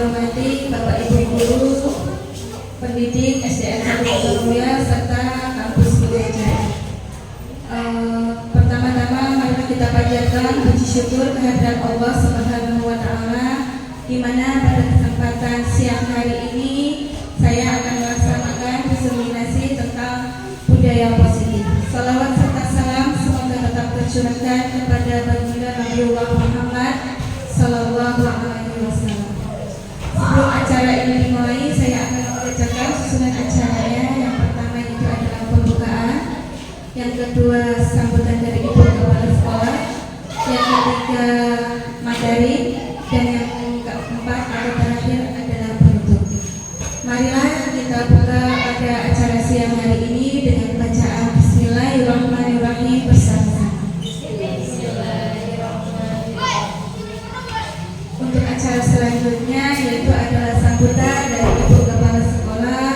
hormati Bapak Ibu guru, pendidik SDN 1 Kota serta kampus Widajaya. Pertama-tama marilah kita panjatkan puji syukur kehadirat Allah Subhanahu wa taala, di mana pada kesempatan siang hari ini saya akan melaksanakan diseminasi tentang budaya positif. Salawat serta salam semoga tetap tercurahkan kepada baginda Nabiullah Muhammad Sallallahu Alaihi Wasallam. Sebelum acara ini dimulai, saya akan membacakan susunan acaranya. Yang pertama itu adalah pembukaan, yang kedua sambutan dari Ibu Kepala Sekolah, yang ketiga materi, dan yang keempat atau terakhir adalah penutup. Marilah kita buka pada acara siang hari ini dengan bacaan Bismillahirrahmanirrahim bersama-sama. Untuk acara selanjutnya yaitu adalah sambutan dari Ibu Kepala Sekolah.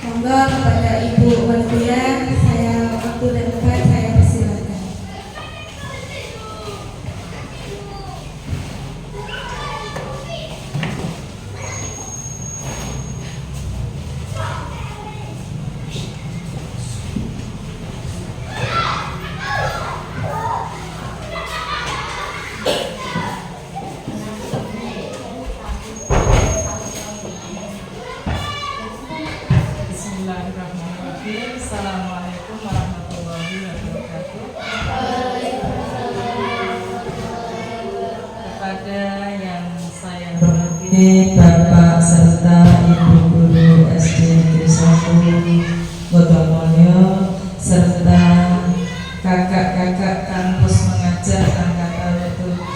Monggo kepada Ibu Walidiyah, saya waktu dan tempat saya persilakan. Bismillahirrahmanirrahim. Assalamualaikum warahmatullahi wabarakatuh. Kepada yang saya hormati Bapak serta Ibu Guru SD Negeri 1 Botomolyo serta kakak-kakak kampus mengajar angkatan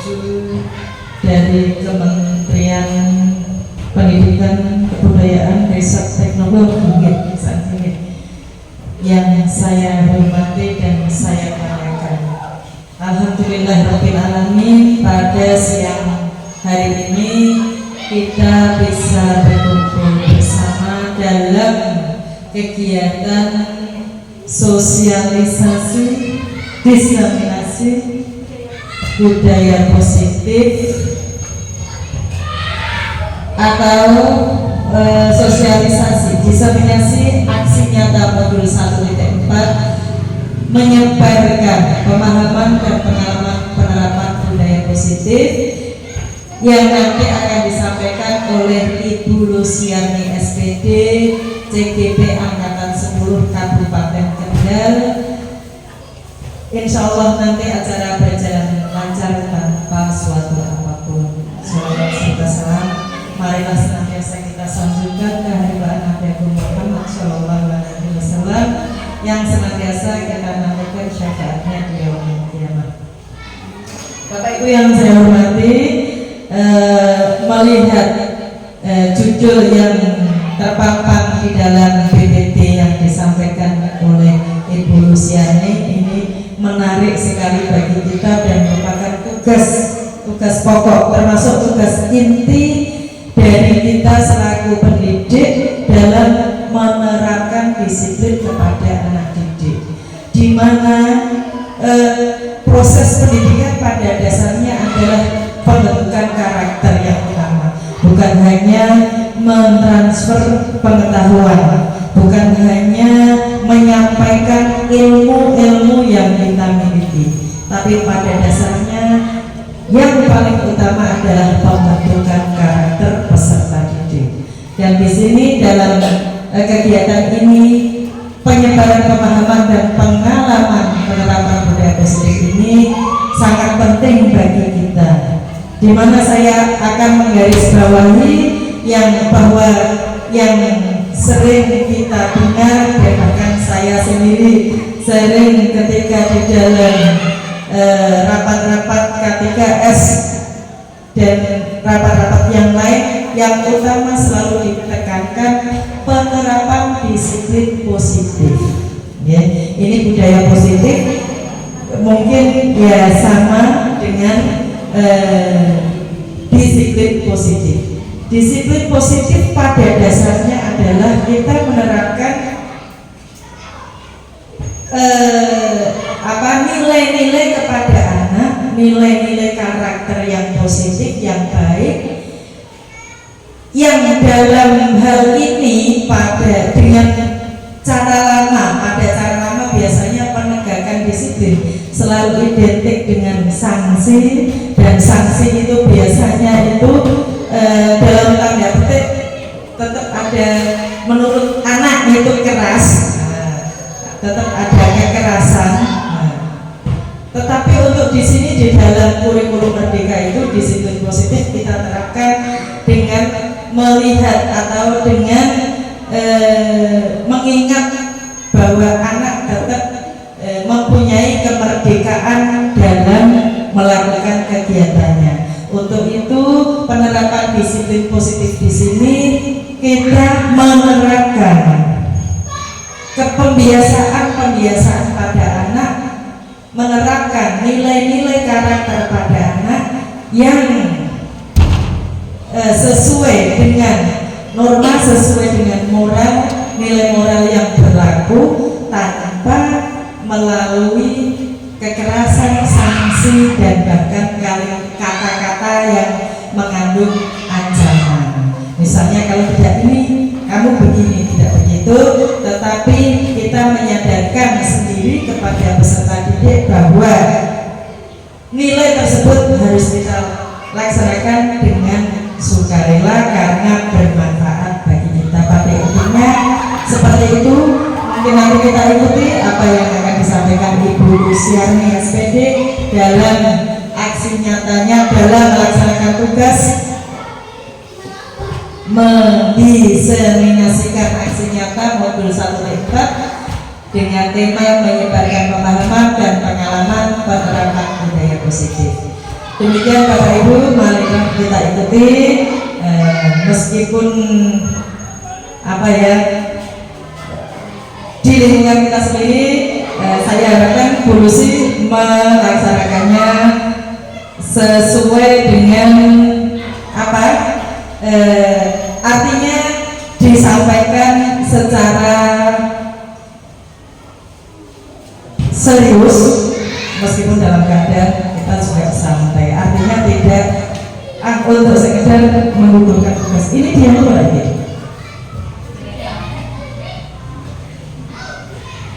7 dari Kementerian Pendidikan, Kebudayaan, Riset, Teknologi yang saya hormati dan saya banggakan. Alhamdulillahirabbil alamin, pada siang hari ini kita bisa berkumpul bersama dalam kegiatan sosialisasi diseminasi budaya positif atau sosialisasi diseminasi aksi nyata modul 1.4 menyebarkan pemahaman dan pengalaman penerapan budaya positif yang nanti akan disampaikan oleh Ibu Luciani SPD CGP Angkatan 10 Kabupaten Kendal. Insya Allah nanti acara berjalan lancar tanpa suatu apapun. Salawat serta salam marilah senantiasa kita sanjungkan kehadiran Nabi Muhammad Sallallahu Alaihi Wasallam yang senantiasa kita nantikan syafaatnya di yaumul kiamat. Bapak Ibu yang saya hormati, melihat judul yang terpampang di dalam PPT yang disampaikan oleh Ibu Luciani ini menarik sekali bagi kita dan merupakan tugas pokok termasuk tugas inti dari kita selaku pendidik dalam menerapkan disiplin kepada anak didik, di mana proses pendidikan pada dasarnya adalah pembentukan karakter yang utama, bukan hanya mentransfer pengetahuan, bukan hanya menyampaikan ilmu-ilmu yang kita miliki, tapi pada dasarnya yang paling utama adalah pembentukan karakter peserta didik. Dan di sini dalam kegiatan ini penyebaran pemahaman dan pengalaman penerapan budaya positif ini sangat penting bagi kita. Di mana saya akan menggarisbawahi bahwa yang sering kita dengar dan bahkan saya sendiri sering ketika di dalam rapat-rapat K3S dan rapat-rapat yang lain, yang utama selalu ditekankan penerapan disiplin positif. Ya, ini budaya positif mungkin ya sama dengan disiplin positif. Disiplin positif pada dasarnya adalah kita menerapkan nilai-nilai kepada anak, nilai-nilai karakter yang positif, yang baik, yang dalam hal ini dengan cara lama biasanya penegakan disiplin selalu identik dengan sanksi, dan sanksi itu biasanya itu dalam tanda petik tetap ada, menurut anak itu keras, tetap ada kekerasan. Tetapi untuk di sini di dalam kurikulum Merdeka itu disiplin positif kita terapkan dengan melihat atau dengan mengingat bahwa anak tetap mempunyai kemerdekaan dalam melakukan kegiatannya. Untuk itu penerapan disiplin positif di sini kita menerapkan pembiasaan pada anak, menerapkan nilai-nilai karakter pada anak yang sesuai dengan norma, sesuai dengan moral, nilai moral yang berlaku tanpa melalui kekerasan, sanksi, dan bahkan kata-kata yang mengandung ancaman. Misalnya kalau tidak ini, kamu begini, tidak begitu. Tetapi kita menyadarkan sendiri kepada peserta didik bahwa nilai tersebut harus kita laksanakan dengan sukarela karena bermanfaat bagi kita. Pada intinya seperti itu. Mungkin nanti kita ikuti apa yang akan disampaikan Ibu Luciani SPD dalam aksi nyatanya dalam melaksanakan tugas mendiseminasikan aksi nyata modul 1/4 dengan tema menyebarkan pemahaman dan pengalaman penerapan budaya positif. Demikian Bapak Ibu, mari kita ikuti meskipun di lingkungan kita sendiri, saya harapkan Bu Lucy melaksanakannya sesuai dengan artinya disampaikan secara serius meskipun dalam keadaan kita juga santai, artinya tidak untuk sekedar menggugurkan tugas. Ini dia lagi.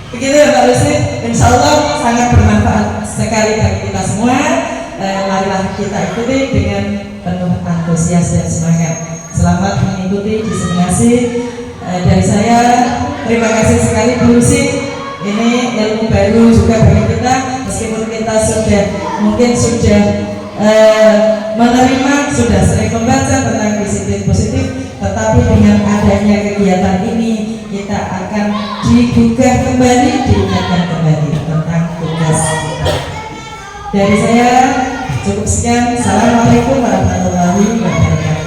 Begitu ya Mbak Lucy, insya Allah sangat bermanfaat sekali bagi kita semua. Marilah kita ikuti dengan penuh antusias dan semangat. Selamat mengikuti diseminasi dari saya. Terima kasih sekali Bu Lucy. Ini ilmu baru juga bagi kita, meskipun kita mungkin sudah menerima, sudah sering membaca tentang disiplin positif, tetapi dengan adanya kegiatan ini kita akan digugah kembali, diingatkan kembali tentang tugas kita. Dari saya cukup sekian. Assalamualaikum warahmatullahi wabarakatuh.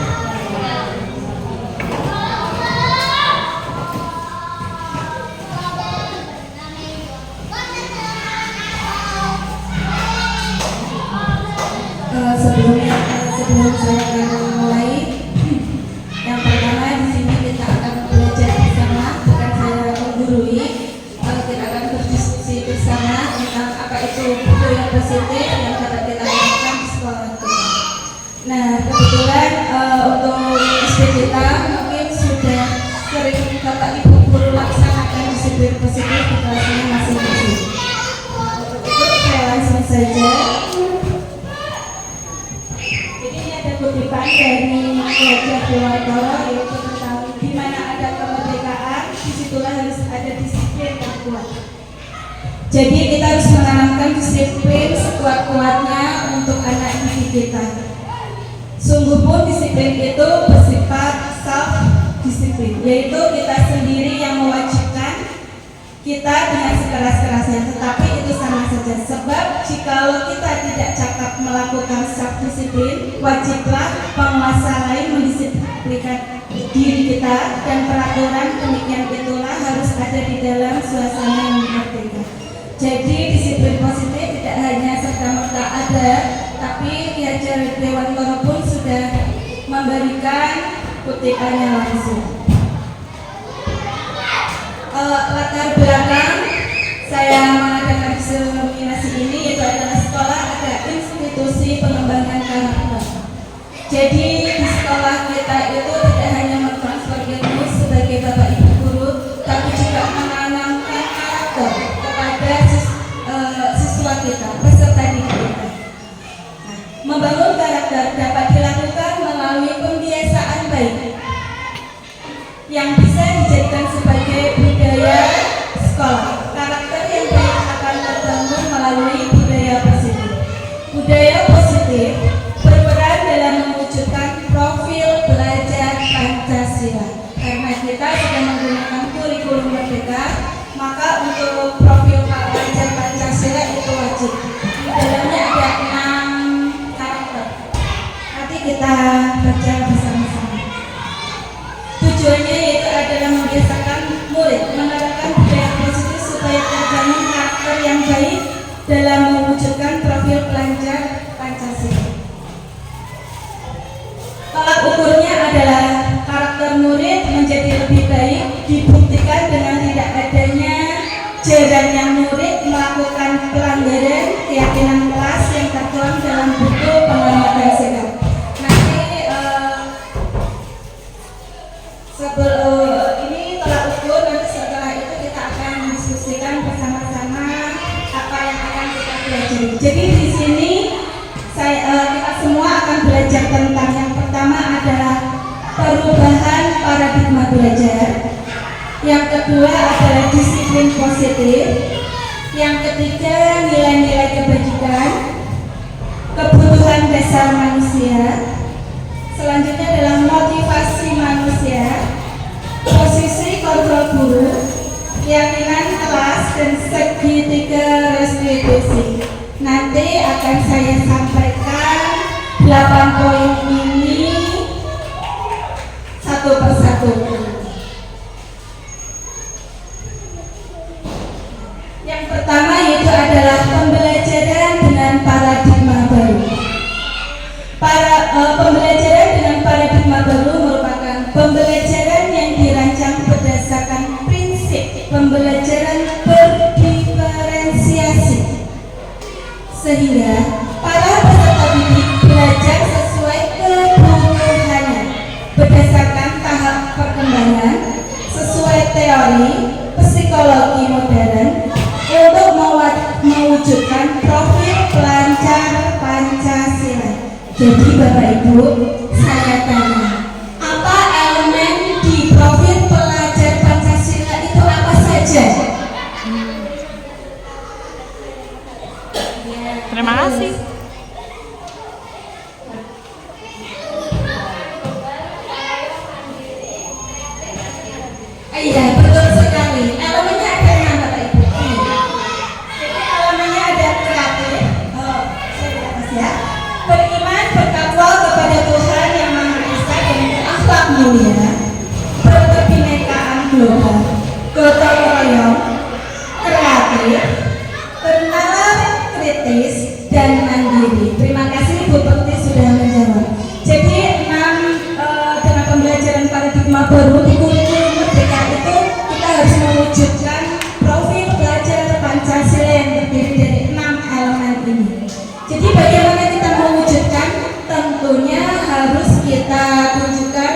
Sebelum saya akan mulai, yang pertama di sini kita akan belajar bersama, bukan saya menggurui. Kita akan berdiskusi bersama tentang apa itu budaya positif yang dapat kita lakukan di sekolah kita. Nah, kebetulan untuk SD kita mungkin sudah sering Bapak Ibu guru laksanakan disiplin positif di kelasnya masing-masing. Untuk itu saya langsung saja. Kutipan dari Raja Dewantara, yaitu tentang di mana ada kemerdekaan, disitulah harus ada disiplin yang kuat. Jadi kita harus menanamkan disiplin sekuat-kuatnya untuk anak didik kita. Sungguh pun disiplin itu bersifat self-disiplin, yaitu kita sendiri yang mewajibkan kita dengan sekeras-kerasnya, tetapi itu sama saja. Sebab jikalau kita tidak cakap melakukan self-disiplin, wajiblah penguasa lain mendisiplinkan diri kita, dan peraturan demikian itulah harus ada di dalam suasana yang merdeka. Jadi disiplin positif tidak hanya serta-merta ada, tapi Ki Hajar Dewantara pun sudah memberikan kutipannya langsung. Latar belakang saya mengadakan diseminasi ini yaitu adalah sekolah ada institusi pengembangan karakter. Jadi di sekolah kita itu tidak Pancasila. Tolak ukurnya adalah karakter murid menjadi lebih baik dibuktikan dengan tidak adanya jarangnya murid melakukan pelanggaran keyakinan kelas yang tertuang dalam buku pengamatan sikap. Nanti ini tolak ukur, nanti setelah itu kita akan diskusikan bersama-sama apa yang akan kita pelajari. Jadi di sini kita semua akan belajar tentang yang pertama adalah perubahan paradigma belajar, yang kedua adalah disiplin positif, yang ketiga nilai-nilai kebajikan, kebutuhan dasar manusia, selanjutnya adalah motivasi manusia, posisi kontrol guru, keyakinan kelas, dan segitiga restitusi. Nanti akan saya sampaikan 8 poin ini satu persatu. Yang pertama yaitu adalah pembelajaran dengan paradigma baru. Pembelajaran dengan paradigma baru merupakan pembelajaran yang dirancang berdasarkan prinsip pembelajaran berdiferensiasi, sehingga para peserta didik belajar sesuai kebutuhannya berdasarkan tahap perkembangan sesuai teori psikologi modern untuk mewujudkan profil pelajar Pancasila. Jadi Bapak Ibu, saya tanya, apa elemen di profil pelajar Pancasila itu apa saja? Terima kasih. Iya, betul sekali. Elemennya ada enam, Bapak Ibu. Jadi elemennya ada kreatif. Saya kasih ya. Beriman, bertakwa kepada Tuhan yang Maha Esa dan berakhlak mulia, berkebinekaan global, gotong royong, kreatif, bernalar kritis, dan mandiri. Terima kasih Bu Pekti sudah menjawab. Jadi dengan pembelajaran paradigma baru di kurikulum Merdeka itu kita harus mewujudkan profil pelajar Pancasila yang terdiri dari 6 elemen ini. Jadi bagaimana kita mewujudkan? Tentunya harus kita tunjukkan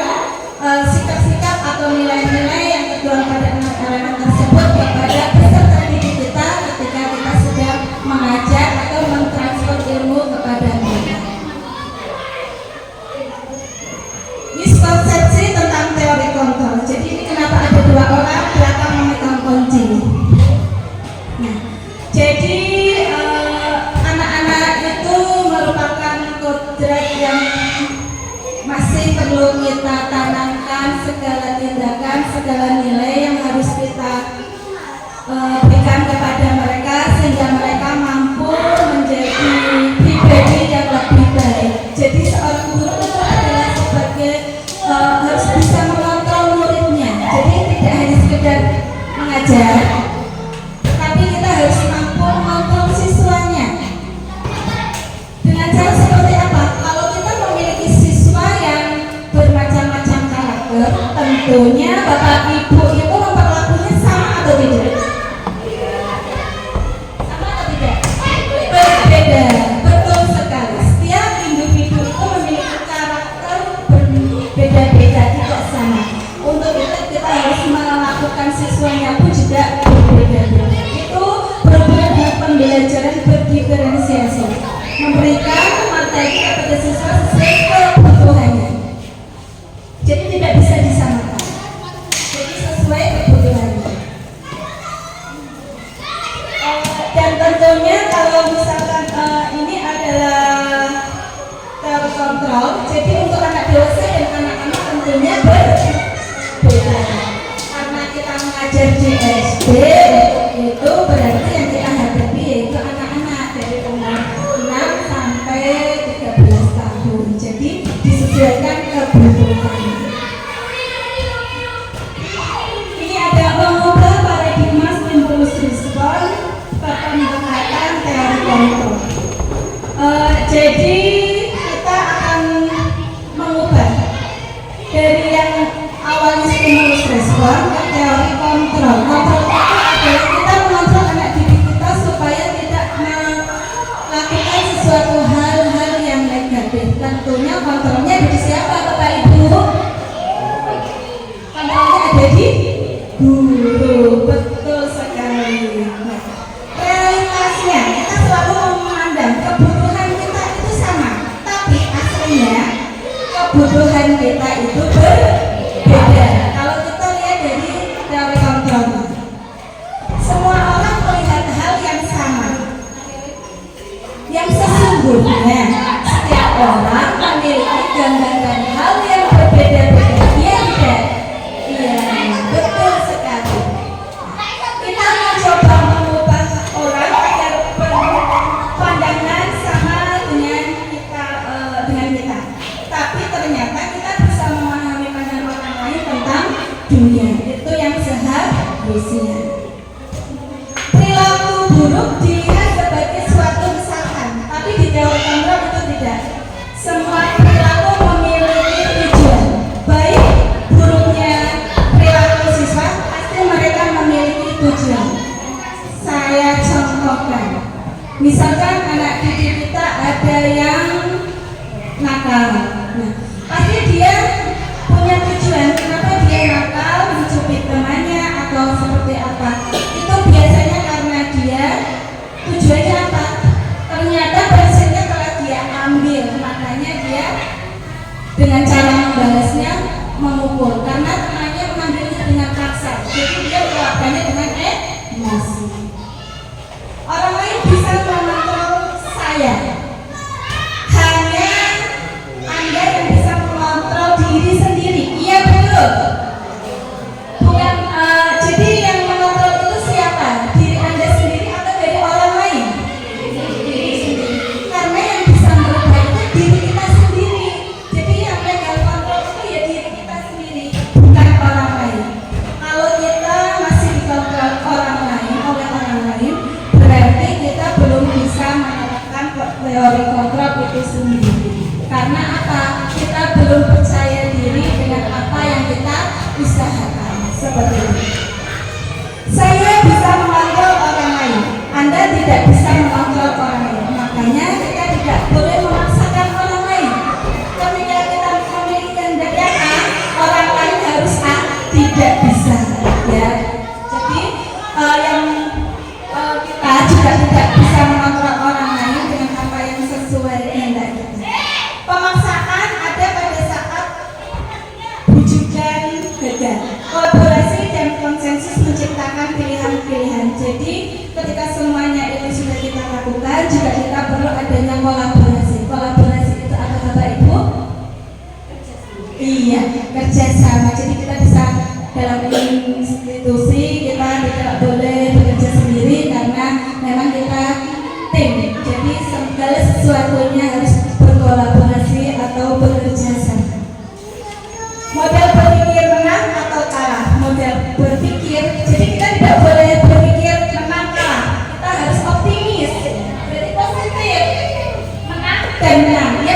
sikap-sikap atau nilai-nilai yang tertuang pada 6 elemen tersebut kepada peserta didik kita ketika kita sedang mengajar atau mentransfer ilmu kepada mereka. Miskonsepsi tentang teori kontrol. Jadi ini kenapa ada 2 orang belakang memegang kunci. Nah, jadi anak-anak itu merupakan kodrat yang masih perlu kita tanamkan, segala tindakan, segala nilai yang harus kita berikan kepada mereka sehingga mereka mampu menjadi pribadi yang lebih baik. Jadi seorang guru itu adalah sebagai harus bisa mengontrol muridnya. Jadi tidak hanya sekedar mengajar, tapi kita harus mampu mengontrol siswanya. Dengan cara seperti apa? Kalau kita memiliki siswa yang bermacam-macam karakter, tentunya Bapak Ibu itu memperlakukannya sama atau tidak? Sama atau tidak? Berbeda, betul sekali. Setiap individu itu memiliki karakter berbeda-beda, tidak sama. Untuk itu kita harus melakukan siswanya pun juga berbeda-beda. Itu berhubungan dengan pembelajaran berdiferensiasi, memberikan materi kepada siswa sesuai kebutuhannya. Jadi tidak bisa disamakan. Jadi sesuai kebutuhannya. Dan tentunya kalau misalkan ini adalah terkontrol, jadi untuk anak dewasa dan anak-anak tentunya berbeda. Karena kita mengajar di SD itu berarti yang kita hadapi yaitu anak-anak dari umur 6 sampai 13 tahun. Jadi disesuaikan kebutuhan. Ini ada mengubah paradigma stimulus respon, penempatan teori kontrol. Jadi guru. Betul sekali. Nah, realitasnya kita selalu memandang kebutuhan kita itu sama, tapi aslinya kebutuhan kita itu berbeda. Kalau kita lihat dari teori kontrol, semua orang melihat hal yang sama. Yang sesungguhnya setiap orang memiliki gambaran hal yang berbeda-beda. Iya tidak? Iya, betul sekali. Kita mencoba mengubah orang agar berpandangan sama dengan kita. Tapi ternyata kita bisa memahami pandangan orang lain tentang dunia. Itu yang seharusnya. Perilaku buruk dilihat sebagai suatu misalkan, tapi di teori kontrol itu tidak. Semua perilaku memiliki tujuan. Baik buruknya perilaku siswa, pasti mereka memiliki tujuan. Saya contohkan, misalkan anak didik kita ada yang nakal. Nah, pasti dia punya tujuan. Kenapa dia nakal, mencubit temannya atau seperti apa? Itu biasanya karena dia tujuannya apa? Ternyata bensinnya telah dia ambil, makanya dia dengan cara membalasnya memukul karena temannya mengambilnya dengan paksa. Jadi dia melakukannya dengan emosi. Orang lain bisa mengontrol saya, hanya Anda yang bisa mengontrol diri sendiri. Iya betul. Bukan jadi yang mengontrol itu siapa? Diri Anda sendiri atau dari orang lain? Diri sendiri. Karena yang bisa merubah itu diri kita sendiri. Jadi yang pegang kontrol itu ya diri kita sendiri, bukan orang lain. Kalau kita masih dikontrol orang lain oleh orang lain, berarti kita belum bisa menerapkan teori kontrol itu sendiri. Karena apa? Kita belum percaya diri dengan apa yang kita usahakan. Seperti itu. Saya bisa mengontrol orang lain, Anda tidak bisa mengontrol orang lain. Makanya kita tidak boleh memaksakan orang lain. Ketika kita memiliki kehendak A, orang lain harus A, tidak bisa. Ya. Jadi kita juga tidak bisa mengontrol orang lain dengan apa yang sesuai kehendak kita. Pemaksaan ada pada saat bujukan gagal. Kolaborasi dan konsensus menciptakan pilihan-pilihan. Jadi ketika semuanya itu sudah kita lakukan, juga kita perlu adanya kolaborasi. Kolaborasi itu apa Bapak Ibu? Iya, kerjasama. Jadi kita bisa dalam institusi kita tidak boleh bekerja sendiri karena memang kita tim. Jadi segala sesuatunya harus berkolaborasi atau bekerja sama. Model berpikir menang atau kalah. Model berpikir, jadi kita tidak boleh berpikir menang kalah. Kita harus optimis, berarti positif, menang dan menang. Ya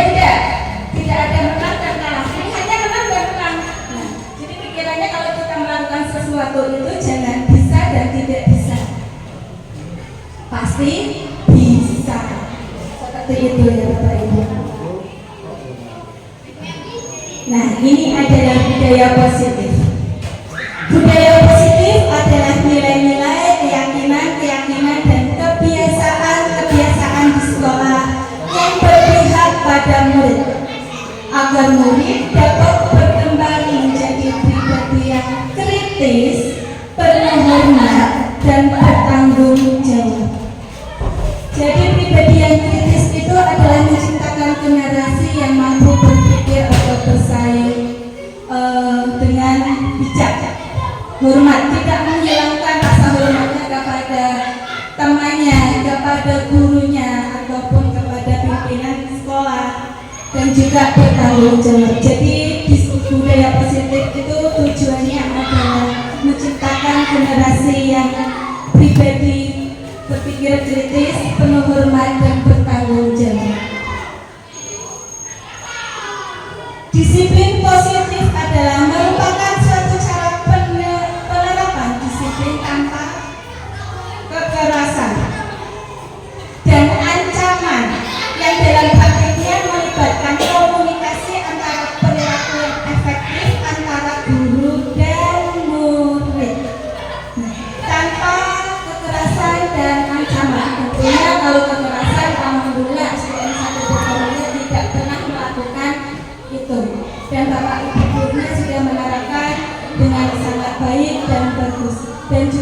tidak ada menang dan kalah. Ini hanya menang dan menang. Nah, jadi pikirannya kalau kita melakukan sesuatu itu jangan bisa dan tidak bisa. Pasti bisa. Seperti itu ya Bapak Ibu. Nah, ini adalah budaya positif. Budaya positif adalah nilai-nilai, keyakinan, dan kebiasaan di sekolah yang berpihak pada murid, agar murid dapat berkembang menjadi pribadi yang kritis, penuh hormat, dan bertanggung jawab. Jadi pribadi yang kritis itu adalah menciptakan generasi yang mampu berpikir atau bersaing dengan bijak, hormat, tidak menghilangkan rasa hormatnya kepada temannya, kepada gurunya, ataupun kepada pimpinan sekolah, dan juga bertanggung jawab. Jadi budaya positif itu tujuannya adalah menciptakan generasi yang pribadi, berpikir kritis, penuh hormat, dan bertanggung jawab. Disiplin positif adalah merupakan suatu cara penerapan disiplin tanpa kekerasan dan ancaman yang dalam praktiknya melibatkan komunikasi antara perilaku yang efektif antara guru dan murid.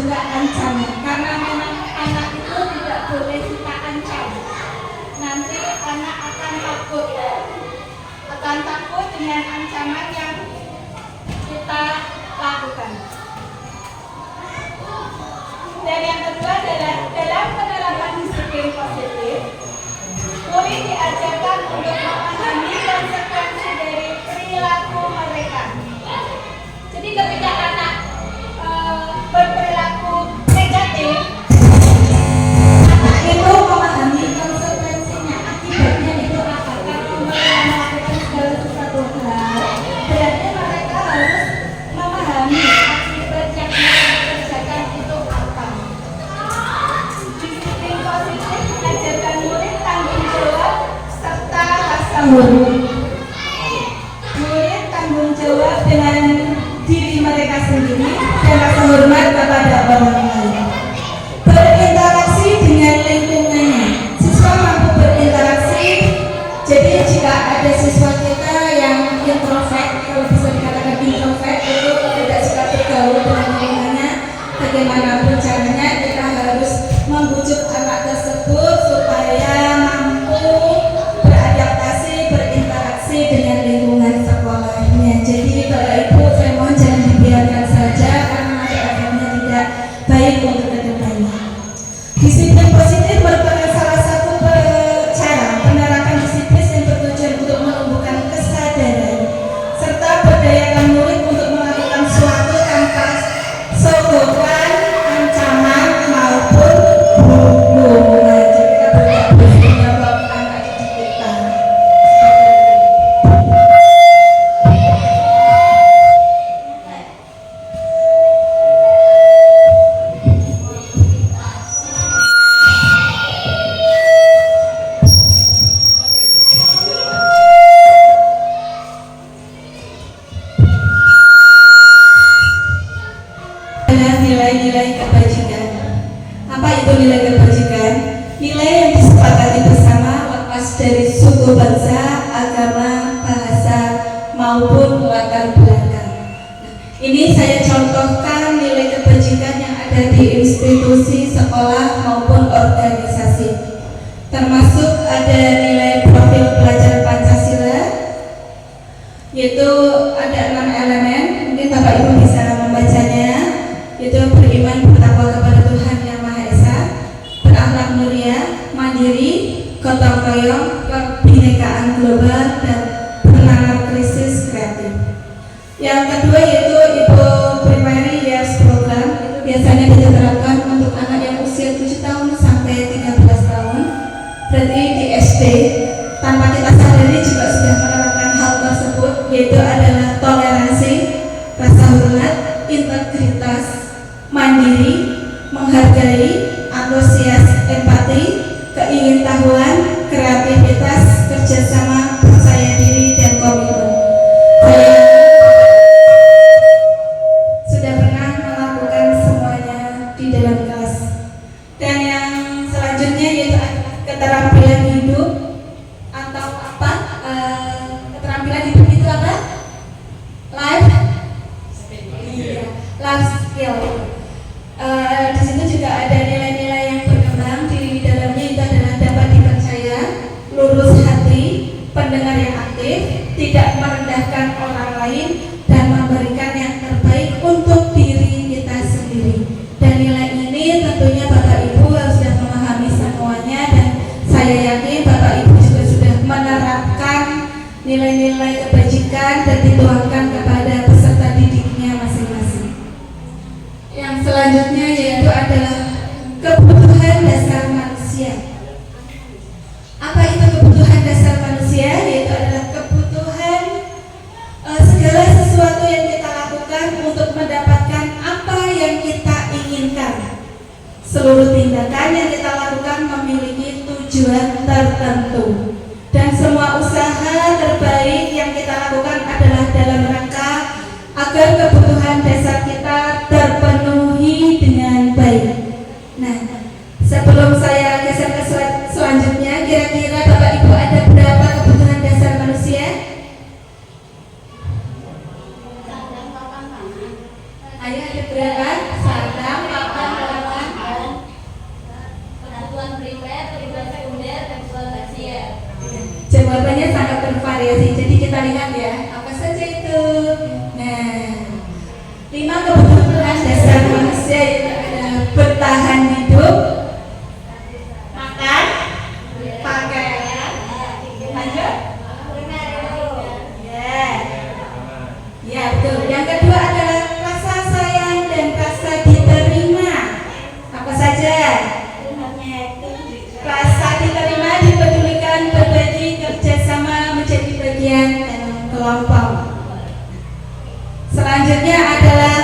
juga ancaman, karena memang anak itu tidak boleh kita ancam. Nanti anak akan takut dengan ancaman yang kita lakukan. Dan yang kedua adalah dalam penerapan disiplin positif, murid diajarkan untuk memahami konsekuensi dari perilaku mereka. Jadi ketika anak berperilaku negatif, anak itu memahami konsekuensinya, akibatnya itu apa. Kalau mereka melakukan segala sesuatu hal, berarti mereka harus memahami akibat yang mereka kerjakan itu apa. Disiplin positif mengajarkan murid tanggung jawab serta rasa hormat. Murid tanggung jawab dengan diri mereka sendiri dan rasa hormat kepada orang lain. Berinteraksi dengan lingkungannya. Siswa mampu berinteraksi. Jadi jika ada siswa kita yang introvert, kalau bisa dikatakan introvert, itu tidak suka bergaul dengan lingkungannya, bagaimanapun caranya kita harus membujuk anak tersebut supaya mampu beradaptasi, berinteraksi dengan lingkungan sekolahnya. Jadi Bapak Ibu, saya mohon jangan dibiarkan saja karena nanti akhirnya tidak baik untuk kedepannya. Disiplin positif merupakan salah satu cara penerapan disiplin yang bertujuan untuk menumbuhkan kesadaran serta berdayakan murid untuk melakukan suatu tanpa sogokan, ancaman maupun hukuman. Jadi kita boleh menyebabkan anak didik kita. Adalah nilai-nilai kebajikan. Apa itu nilai kebajikan? Nilai yang disepakati bersama lepas dari suku bangsa, agama, bahasa, maupun latar belakang. Ini saya contohkan nilai kebajikan yang ada di institusi, sekolah, maupun organisasi. Termasuk ada nilai profil pelajar Pancasila, yaitu ada 6 elemen. Mungkin Bapak Ibu bisa membacanya, yaitu beriman bertakwa kepada Tuhan Yang Maha Esa, berakhlak mulia, mandiri, gotong royong, kebinekaan global, dan penanganan krisis kreatif. Yang kedua yaitu Ibu Primary Years Program. Itu biasanya diterapkan untuk anak yang usia 7 tahun sampai 13 tahun. Berarti di SD, tanpa kita sadari juga sudah menerapkan hal tersebut, yaitu adalah toleransi, rasa hormat, integritas, mandiri, menghargai, antusias, empati, keingintahuan, kreativitas, kerjasama, percaya diri, dan komitmen. Saya sudah pernah melakukan semuanya di dalam kelas. Dan yang selanjutnya yaitu keterampilan hidup atau apa? Keterampilan hidup itu apa? Life skill. Di situ juga ada nilai-nilai yang berkembang di dalamnya, itu adalah dapat dipercaya, lurus hati, pendengar yang aktif, tidak merendahkan orang lain, dan memberikan yang terbaik untuk diri kita sendiri. Dan nilai ini tentunya Bapak Ibu sudah memahami semuanya, dan saya yakin Bapak Ibu juga sudah menerapkan nilai-nilai kebajikan dan dituangkan kepada peserta didiknya masing-masing. Yang selanjutnya yaitu adalah kebutuhan dasar manusia. Apa itu kebutuhan dasar manusia? Yaitu adalah kebutuhan segala sesuatu yang kita lakukan untuk mendapatkan apa yang kita inginkan. Seluruh tindakan yang kita lakukan memiliki tujuan tertentu, dan semua usaha terbaik yang kita lakukan adalah dalam rangka agar kebutuhan dasar kita terpenuhi dengan baik. Nah, sebelum saya geser ke selanjutnya, kira-kira Bapak Ibu ada berapa kebutuhan dasar manusia? Ayo, ada berapa? Sandang, papan, kita lihat ya, apa saja itu. Nah, 5 kebutuhan dasar manusia itu adalah bertahan hidup, makan, pakaian, lanjut. Ya, ya betul. Yang kedua adalah rasa sayang dan rasa diterima. Apa saja? Rasa diterima, dipedulikan, berbagi, kerjasama, menjadi bagian dalam kelompok. Selanjutnya adalah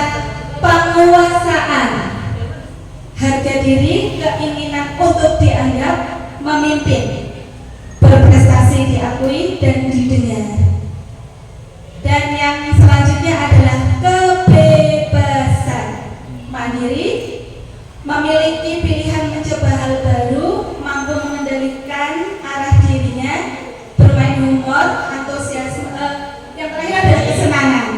penguasaan, harga diri, keinginan untuk dianggap memimpin, berprestasi, diakui dan didengar. Dan yang selanjutnya adalah kebebasan, mandiri, memiliki pilihan mencoba hal baru, mampu mengendalikan arah dirinya, bermain humor, antusiasme, yang terakhir adalah kesenangan.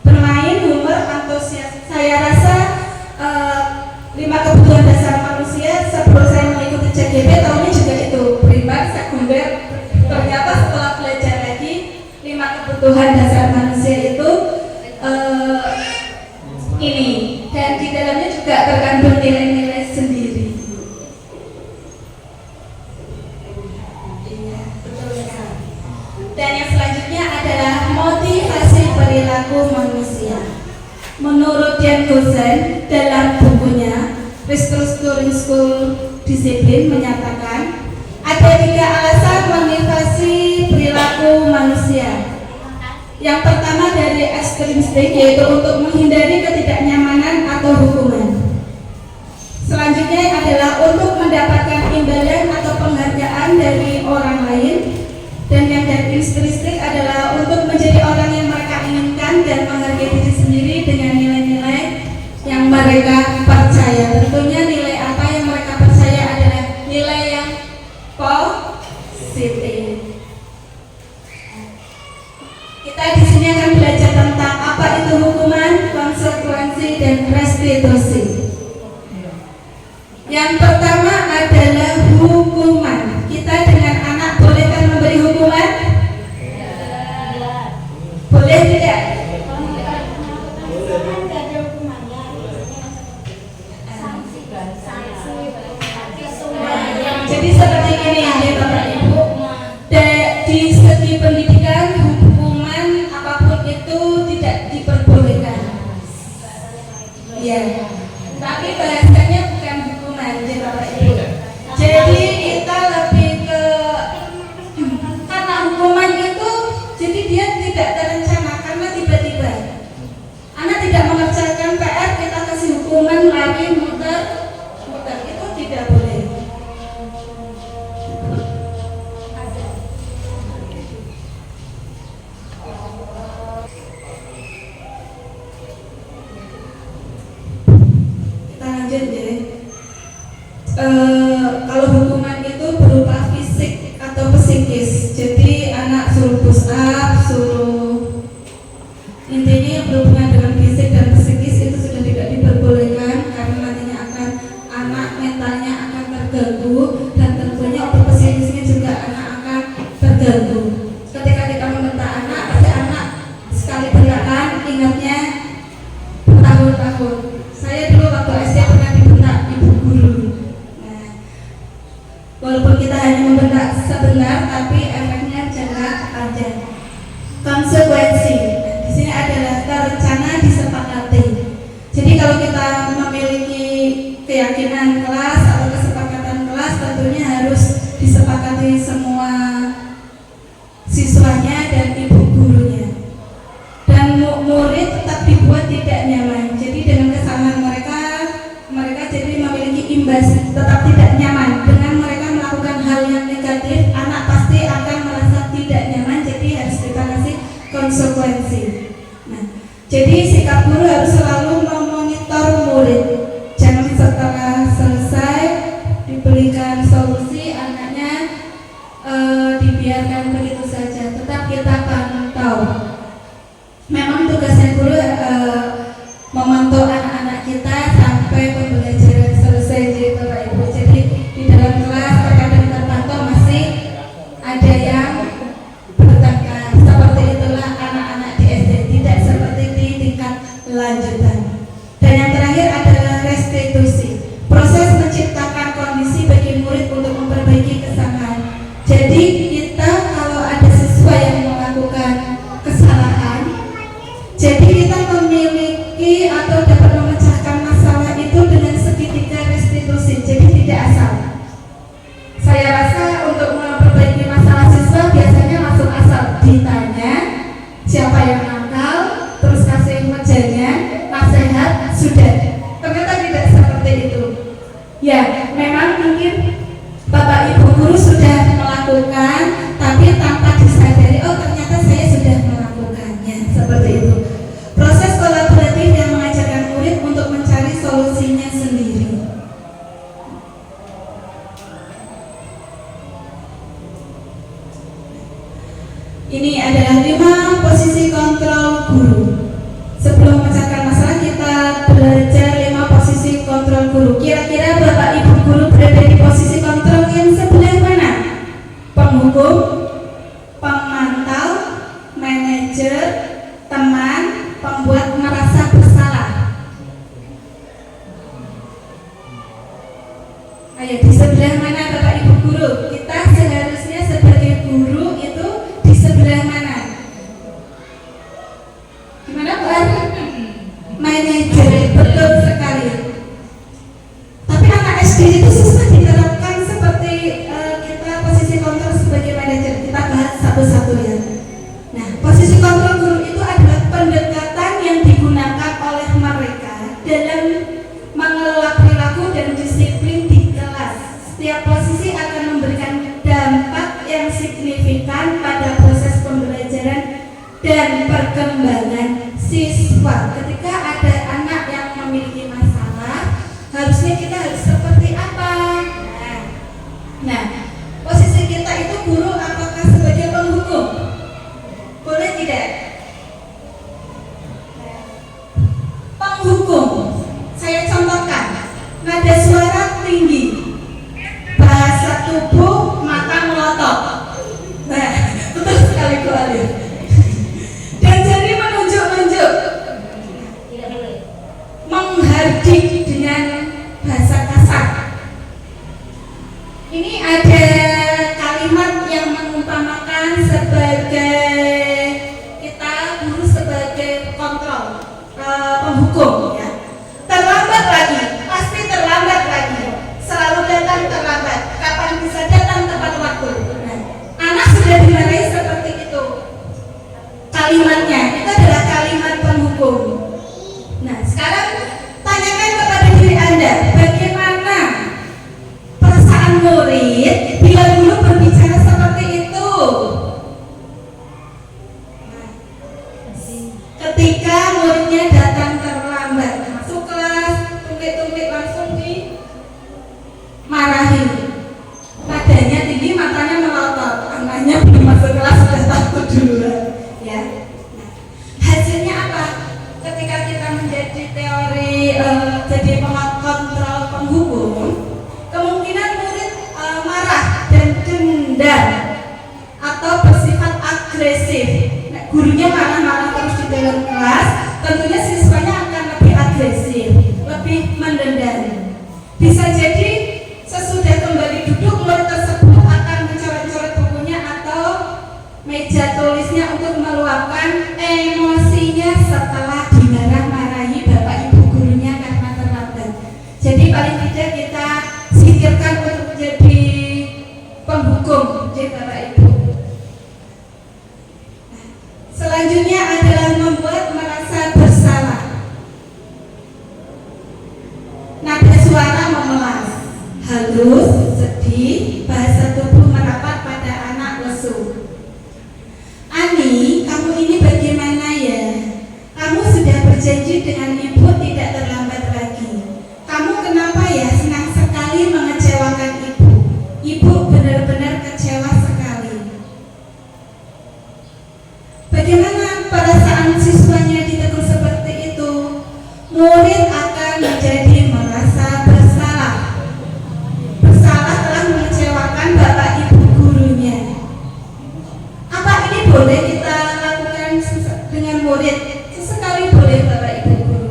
Bermain humor, antusiasme. Saya rasa 5 kebutuhan dasar manusia sebelum saya mengikuti CGP tahunnya juga itu primer, sekunder. Ternyata setelah belajar lagi 5 kebutuhan dasar manusia itu ini, dan di dalamnya juga terkandung nilai-nilai sendiri. Iya, betul sekali. Dan yang selanjutnya adalah motivasi perilaku manusia. Menurut Dian Goosen dalam bukunya Restructuring School Discipline menyatakan ada 3 alasan motivasi perilaku manusia. Yang pertama dari ekstrinsic, yaitu untuk menghindari ketidaknyamanan atau hukuman. Selanjutnya adalah untuk mendapatkan imbalan atau penghargaan dari orang lain. Dan yang dari intrinsik adalah untuk menjadi orang yang mereka inginkan dan menghargai diri sendiri dengan nilai-nilai yang mereka percaya. Tentunya nilai apa yang mereka percaya adalah nilai yang positif. Kita di sini akan belajar tentang apa itu hukuman, konsekuensi, dan restitusi. Yang pertama adalah hukuman. Kita dengan anak bolehkah memberi hukuman? Boleh tidak? Jadi seperti ini ya Bapak Ibu. Di segi pendidikan, hukuman apapun itu tidak diperbolehkan. Ya, tapi bahasanya bukan hukuman ya Bapak Ibu. Jadi kita lebih ke karena hukuman itu, jadi dia tidak terencana karena tiba-tiba anak tidak mengerjakan PR, kita kasih hukuman lari muter itu tidak boleh. Kita lanjut ya. Kalau hukuman itu berupa fisik atau psikis, jadi anak suruh push up, suruh intinya yang berhubungan dengan fisik dan psikis itu sudah tidak diperbolehkan karena nantinya akan anak mentalnya akan terganggu dan tentunya untuk psikisnya juga anak akan terganggu. Ketika kita membentak anak, pasti anak sekali bentakan ingatnya bertahun-tahun. Saya dulu waktu SD pernah dibentak ibu guru. Walaupun kita hanya membentak sebentar, tapi efeknya jangka panjang. Konsekuensi di sini adalah terencana, disepakati. Jadi kalau kita memiliki keyakinan kelas atau kesepakatan kelas, tentunya harus disepakati semua siswanya dan ibu gurunya. Dan murid tetap dibuat tidak nyaman. Jadi dengan kesalahan mereka jadi memiliki imbas tetap tidak nyaman. Dengan mereka melakukan hal yang negatif, anak pasti akan merasa tidak nyaman. Jadi harus kita kasih konsekuensi. Nah, jadi sikap guru harus selalu memonitor murid. Jangan setelah selesai diberikan solusi, anaknya dibiarkan begitu saja. Tetap kita pantau. Memang tugasnya guru memantau anak-anak kita sampai pembelajaran selesai, jadi Bapak Ibu. Jadi di dalam kelas terkadang terpantau masih ada yang bertengkar. Ya, memang mungkin Bapak Ibu guru sudah melakukan, tapi tanpa disadari, oh ternyata saya sudah melakukannya. Seperti itu. Proses kolaboratif yang mengajarkan murid untuk mencari solusinya sendiri. Ini adalah 5 posisi kontrol guru. Sebelum memecahkan masalah, kita belajar 5 posisi kontrol guru. Kira-kira Bapak Ibu guru berada di posisi kontrol yang sebelah mana? Penghukum, pemantau, manajer, teman, pembuat merasa bersalah. Ayo, di sebelah mana Bapak Ibu guru? Kita seharusnya sebagai guru itu di sebelah mana? Gimana Pak? Manajer, betul sekali. Tapi anak SD itu susah diterapkan seperti kita posisi kontrol sebagai manajer. Kita bahas satu-satu ya. Nah, posisi kontrol guru itu adalah pendekatan yang digunakan oleh mereka dalam mengelola perilaku dan disiplin di kelas. Setiap posisi akan memberikan dampak yang signifikan pada proses pembelajaran dan perkembangan siswa. Ketika ada anak yang memiliki masalah, harusnya kita harus seperti apa? Nah, posisi kita itu guru apakah sebagai penghukum? Boleh tidak? Penghukum. Saya contohkan. Nada suara tinggi, bahasa tubuh, mata melotot. Nah, betul sekali Bu Alif. Dan jadi menunjuk-nunjuk, menghardik dengan bahasa kasar. Ini ada kalimat yang mengumpamakan sebagai kita guru sebagai kontrol, penghukum ya. Terlambat lagi, pasti terlambat lagi. Selalu datang terlambat. Kapan bisa datang tepat waktu. Nah, anak sudah dimarahi seperti itu. Kalimatnya itu adalah kalimat penghukum. Nah, sekarang tanyakan kepada diri Anda, bagaimana perasaan murid bila guru berbicara seperti itu? Nah, ketika muridnya datang terlambat, masuk kelas, tumpik-tumpik langsung dimarahi. Nadanya tinggi, matanya melotot. Anaknya belum masuk kelas sudah takut duluan. Ya. Nah, hasilnya apa? Ketika kita menjadi teori jadi pengontrol penghukum, kemungkinan murid marah dan dendam atau bersifat agresif. Nah, gurunya marah-marah terus di dalam kelas, tentunya siswanya akan lebih agresif, lebih mendendam. Bisa jadi sesudah kembali duduk, murid tersebut akan mencoret-coret bukunya atau meja tulisnya untuk meluapkan emosinya setelah dimarah-marahi Bapak Ibu gurunya karena terlambat. Jadi paling tidak kita singkirkan untuk menjadi penghukum, jadi Bapak Ibu. Nah, selanjutnya adalah membuat merasa bersalah. Nada suara memelas, halus, sedih, bahasa tubuh merapat pada anak lesu. Ani, kamu ini bagaimana ya? Kamu sudah berjanji dengan ibu tidak terlambat lagi. Kamu kenapa ya senang sekali mengecewakan ibu? Ibu benar-benar kecewa sekali. Bagaimana perasaan siswanya ditegur seperti itu? Murid akan menjadi merasa bersalah. Bersalah telah mengecewakan Bapak Ibu gurunya. Apa ini boleh kita lakukan dengan murid? Sesekali boleh Bapak Ibu guru.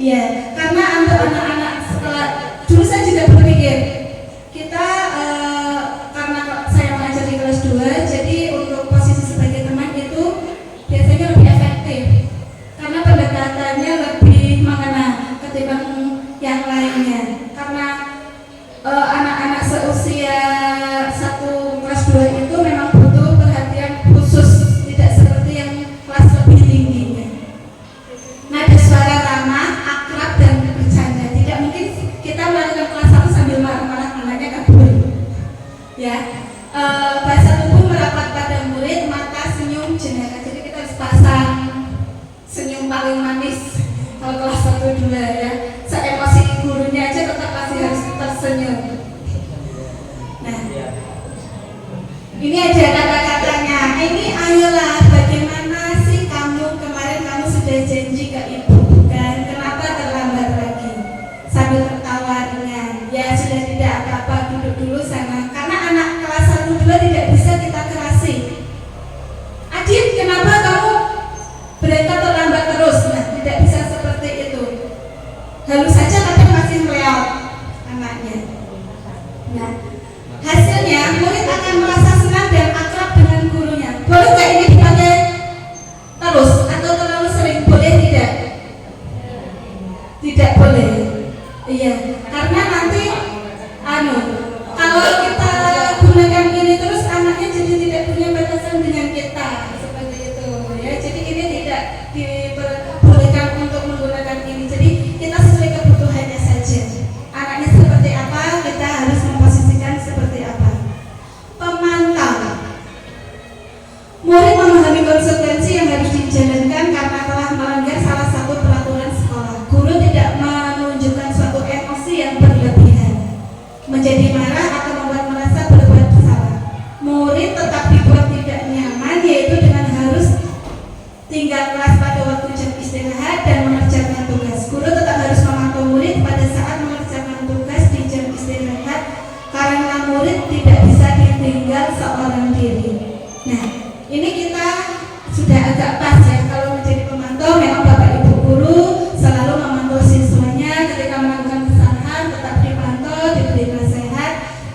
Iya, karena untuk anak-anak sekolah dulu saya juga berpikir kita karena saya mengajar di kelas 2, jadi untuk posisi sebagai teman itu biasanya lebih efektif karena pendekatannya lebih mengena ketimbang yang lainnya. Karena anak-anak seusia satu kelas 2 itu memang butuh perhatian khusus, tidak seperti yang kelas lebih tingginya. Nada suara ramah, akrab dan bercanda. Tidak mungkin kita melakukan kelas 1 sambil marah-marah anaknya kabur. Ya, bahasa tubuh merapat pada murid, mata senyum jenaka. Jadi kita harus pasang senyum paling manis kalau kelas 1 2 ya. Seemosi gurunya aja tetap masih harus tersenyum. Nah, ini ada kata-katanya. Ini ayolah, bagaimana sih kamu kemarin kamu sudah janji ke ibu bukan? Kenapa terlambat lagi? Sambil tertawa ringan. Ya sudah, tidak apa-apa, duduk dulu sana. Karena anak kelas 1 2 tidak bisa kita kerasi. Adit, kenapa kamu berangkat terlambat terus? Nah, tidak bisa seperti itu. Halus saja kadang masih meleot anaknya. Nah, hasilnya murid akan merasa senang dan akrab dengan gurunya. Boleh nggak ini dipakai terus atau terlalu sering? Boleh tidak? Tidak boleh. Iya, karena nanti kalau kita gunakan ini terus anaknya jadi tidak punya batasan dengan kita seperti itu ya. Jadi ini tidak diperbolehkan untuk menggunakan ini. Jadi kita sesuai kebutuhannya saja. Anaknya seperti apa, kita harus memposisikan seperti apa. Pemantau. Murid memahami konsekuensi yang harus dijalankan karena telah melanggar salah satu peraturan sekolah. Guru tidak menunjukkan suatu emosi yang berlebihan, menjadi marah atau membuat merasa berbuat bersalah. Murid tetap dibuat tidak nyaman, yaitu dengan harus tinggal kelas pada waktu jam istirahat dan mengerjakan tugas. Guru tetap harus memantau murid pada saat mengerjakan tugas di jam istirahat karena murid tidak bisa ditinggal seorang diri. Nah, ini kita sudah agak pas ya. Kalau menjadi pemantau, memang Bapak Ibu guru selalu memantau siswanya. Ketika melakukan kesalahan tetap dipantau, diberi nasihat.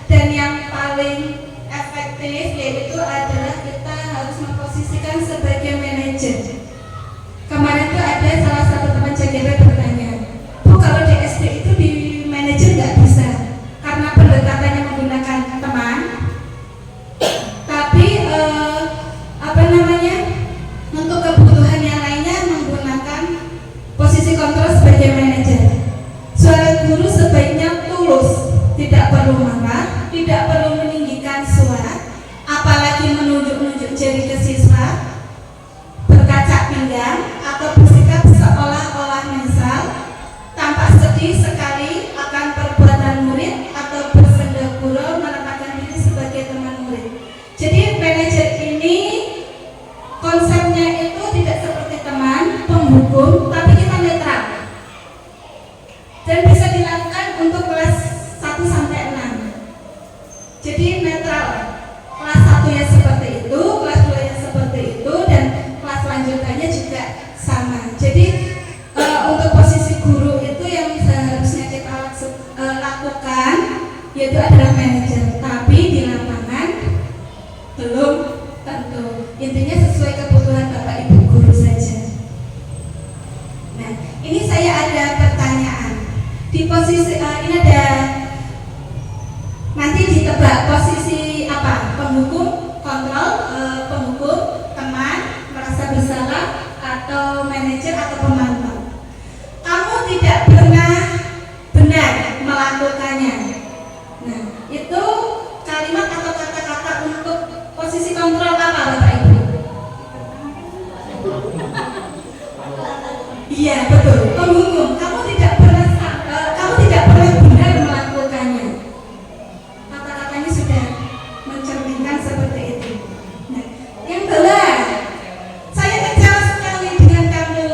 Dan yang paling efektif yaitu adalah kita harus memposisikan sebagai manajer. Kemarin tuh ada salah satu teman CGP bertanya, Bu, kalau di SD itu di manajer nggak bisa karena pendekatannya menggunakan teman, tapi untuk kebutuhan yang lainnya menggunakan posisi kontrol sebagai manajer. Suara guru sebaiknya tulus, tidak perlu marah, tidak perlu meninggikan suara, apalagi menunjuk-nunjuk jari ke siswa, berkaca pinggang atau bersikap seolah-olah menyesal, tampak sedih sekali akan perbuatan murid atau bersenda gurau menempatkan diri sebagai teman murid. Jadi manajer ini konsepnya itu tidak seperti teman, penghukum, tapi kita netral. Dan bisa dilakukan untuk kelas 1 sampai 6. Jadi netral. Kelas 1 ya seperti itu, kelas 2 ya seperti itu, dan kelas lanjutannya juga sama. Jadi untuk posisi guru itu yang seharusnya kita lakukan yaitu adalah manajer, tapi di lapangan belum tentu. Intinya sesuai kebutuhan Bapak Ibu guru saja. Nah, ini saya ada pertanyaan. Di posisi ini ada nanti ditebak posisi apa? Penghukum, kontrol, penghukum, teman, merasa bersalah, atau manajer atau pemantau. Kamu tidak pernah benar melakukannya. Nah, itu kalimat atau kata-kata untuk posisi kontrol apa Bapak Ibu? Iya betul, penghukum. Kamu tidak pernah benar melakukannya. Kata-katanya sudah mencerminkan seperti itu. Nah, yang benar, saya kecewa sekali dengan kamu.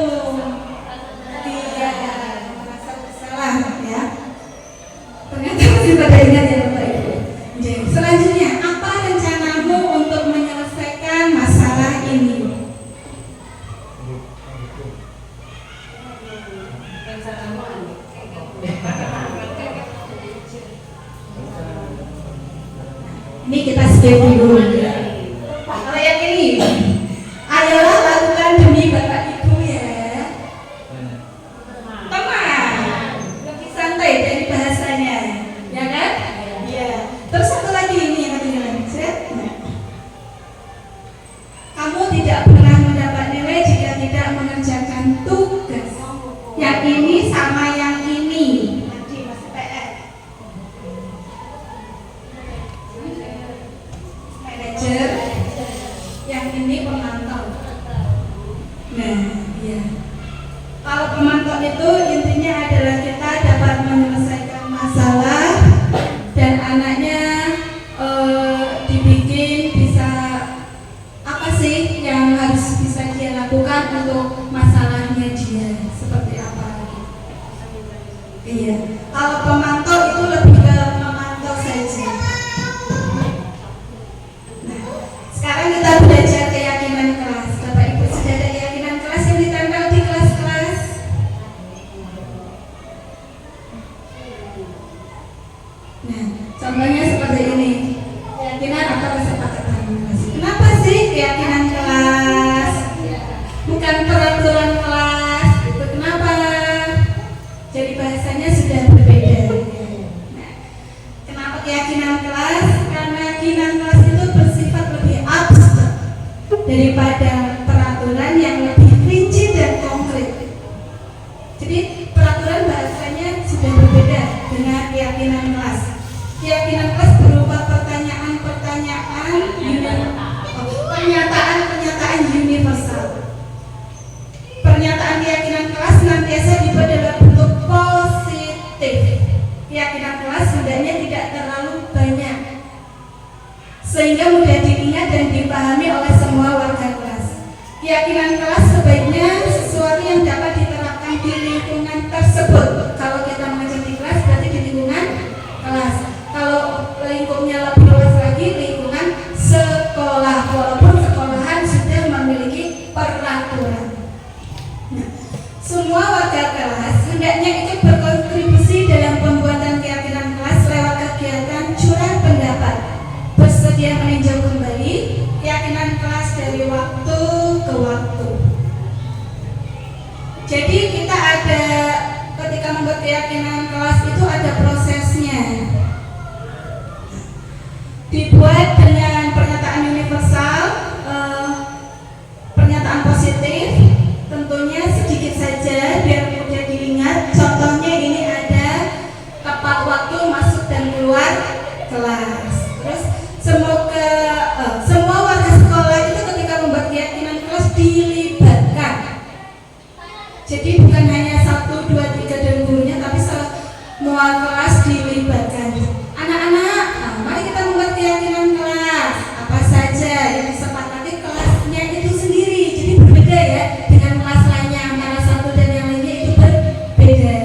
Iya, merasa bersalah ya. Ternyata masih pada ingat ya Bapak Ibu. Jadi, selanjutnya, apa rencanamu untuk menyelesaikan masalah ini? Rencanamu Ini kita skip dulu. Kalau yang ini, ayolah lakukan demi Bapak Ibu ya. Teman, lebih santai dari bahasanya, ya kan? Iya. Terus satu lagi ini yang ketinggalan. Kamu tidak pernah mendapat nilai jika tidak mengerjakan tugas. Yang ini sama yang ini. Nanti masih PR. Manajer. Yang ini pemantau. Nah, iya. Kalau pemantau itu intinya adalah kita dapat menyelesaikan masalah dan anaknya dibikin bisa apa sih yang harus bisa dia lakukan untuk masalahnya dia seperti apa. Iya. Kalau pemantau itu lebih ke memantau saja. Nah, sekarang kita belajar keyakinan kelas. Bapak Ibu sudah ada keyakinan kelas yang ditempel di kelas-kelas? Nah, contohnya seperti ini. Keyakinan atau kesepakatan kelas. Kenapa sih keyakinan kelas? Bukan peraturan kelas. Itu kenapa? Jadi bahasanya sudah berbeda. Nah, kenapa keyakinan kelas? Karena keyakinan kelas itu bersifat lebih abstrak daripada peraturan yang lebih rinci dan konkret. Jadi peraturan bahasanya sudah berbeda dengan keyakinan kelas. Keyakinan kelas berupa pernyataan universal. Pernyataan keyakinan kelas senantiasa dibuat dalam bentuk positif. Keyakinan kelas hendaknya tidak terlalu banyak sehingga mudah diingat dan dipahami oleh semua warga kelas. Keyakinan kelas sebaiknya sesuatu yang dapat diterapkan di lingkungan tersebut. Kalau kita mengajar di kelas berarti di lingkungan kelas. Kalau lingkupnya lebih luas lagi, lingkungan sekolah. Walaupun sekolahan sudah memiliki peraturan. Nah, semua warga kelas hendaknya ikut berkontribusi dalam pembuatan keyakinan kelas lewat kegiatan curah pendapat, bersedia meninjau kembali keyakinan kelas dari waktu ke waktu. Jadi kita ada ketika membuat keyakinan kelas itu ada prosesnya. Dibuat dengan pernyataan universal, pernyataan positif, tentunya sedikit saja biar mudah diingat. Contohnya ini ada tepat waktu masuk dan keluar kelas. Terus semua warga sekolah itu ketika membuat keyakinan kelas dilibatkan. Jadi bukan hanya 1, 2, 3 dan gurunya, tapi semua kelas dilibatkan. Anak-anak, mari kita membuat keyakinan kelas. Apa saja yang disepakati kelasnya itu sendiri. Jadi berbeda ya dengan kelas lainnya, antara satu dan yang lainnya itu berbeda.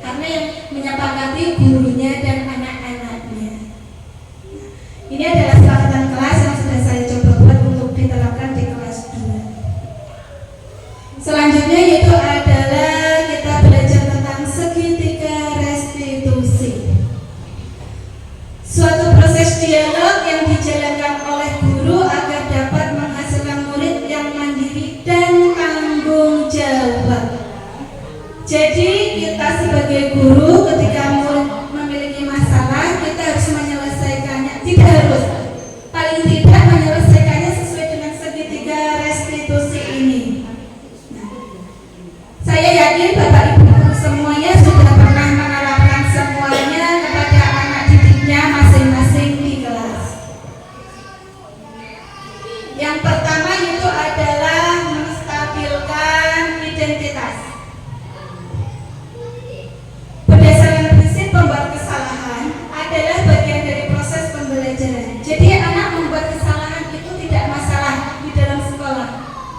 Karena yang menyepakati gurunya dan anak-anaknya. Ini adalah kesepakatan kelas yang sudah saya coba buat untuk diterapkan di kelas 2. Selanjutnya yaitu adalah kita belajar tentang segitiga restitusi. Suatu proses dialog yang dijalankan oleh guru agar dapat menghasilkan murid yang mandiri dan tanggung jawab. Jadi kita sebagai guru ketika murid memiliki masalah, kita harus menyelesaikannya. Tidak harus, paling tidak menyelesaikannya sesuai dengan segitiga restitusi ini. Nah, saya yakin Bapak Ibu semuanya sudah pernah menerapkan semuanya kepada anak didiknya masing-masing di kelas. Yang pertama itu adalah menstabilkan identitas. Berdasarkan prinsip pembuat kesalahan adalah bagian dari proses pembelajaran. Jadi anak membuat kesalahan itu tidak masalah di dalam sekolah.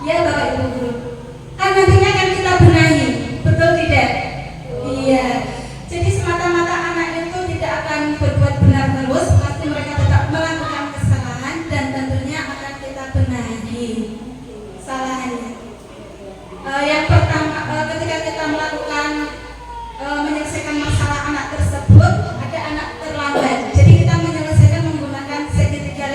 Ya Bapak Ibu guru. Kan nantinya kan kita benahi, betul tidak? Iya. Jadi semata-mata anak itu tidak akan berbuat benar terus, pasti mereka tetap melakukan kesalahan dan tentunya akan kita benahi kesalahannya. Yang pertama, ketika kita melakukan menyelesaikan masalah anak tersebut, ada anak terlambat. Jadi kita menyelesaikan menggunakan segitiga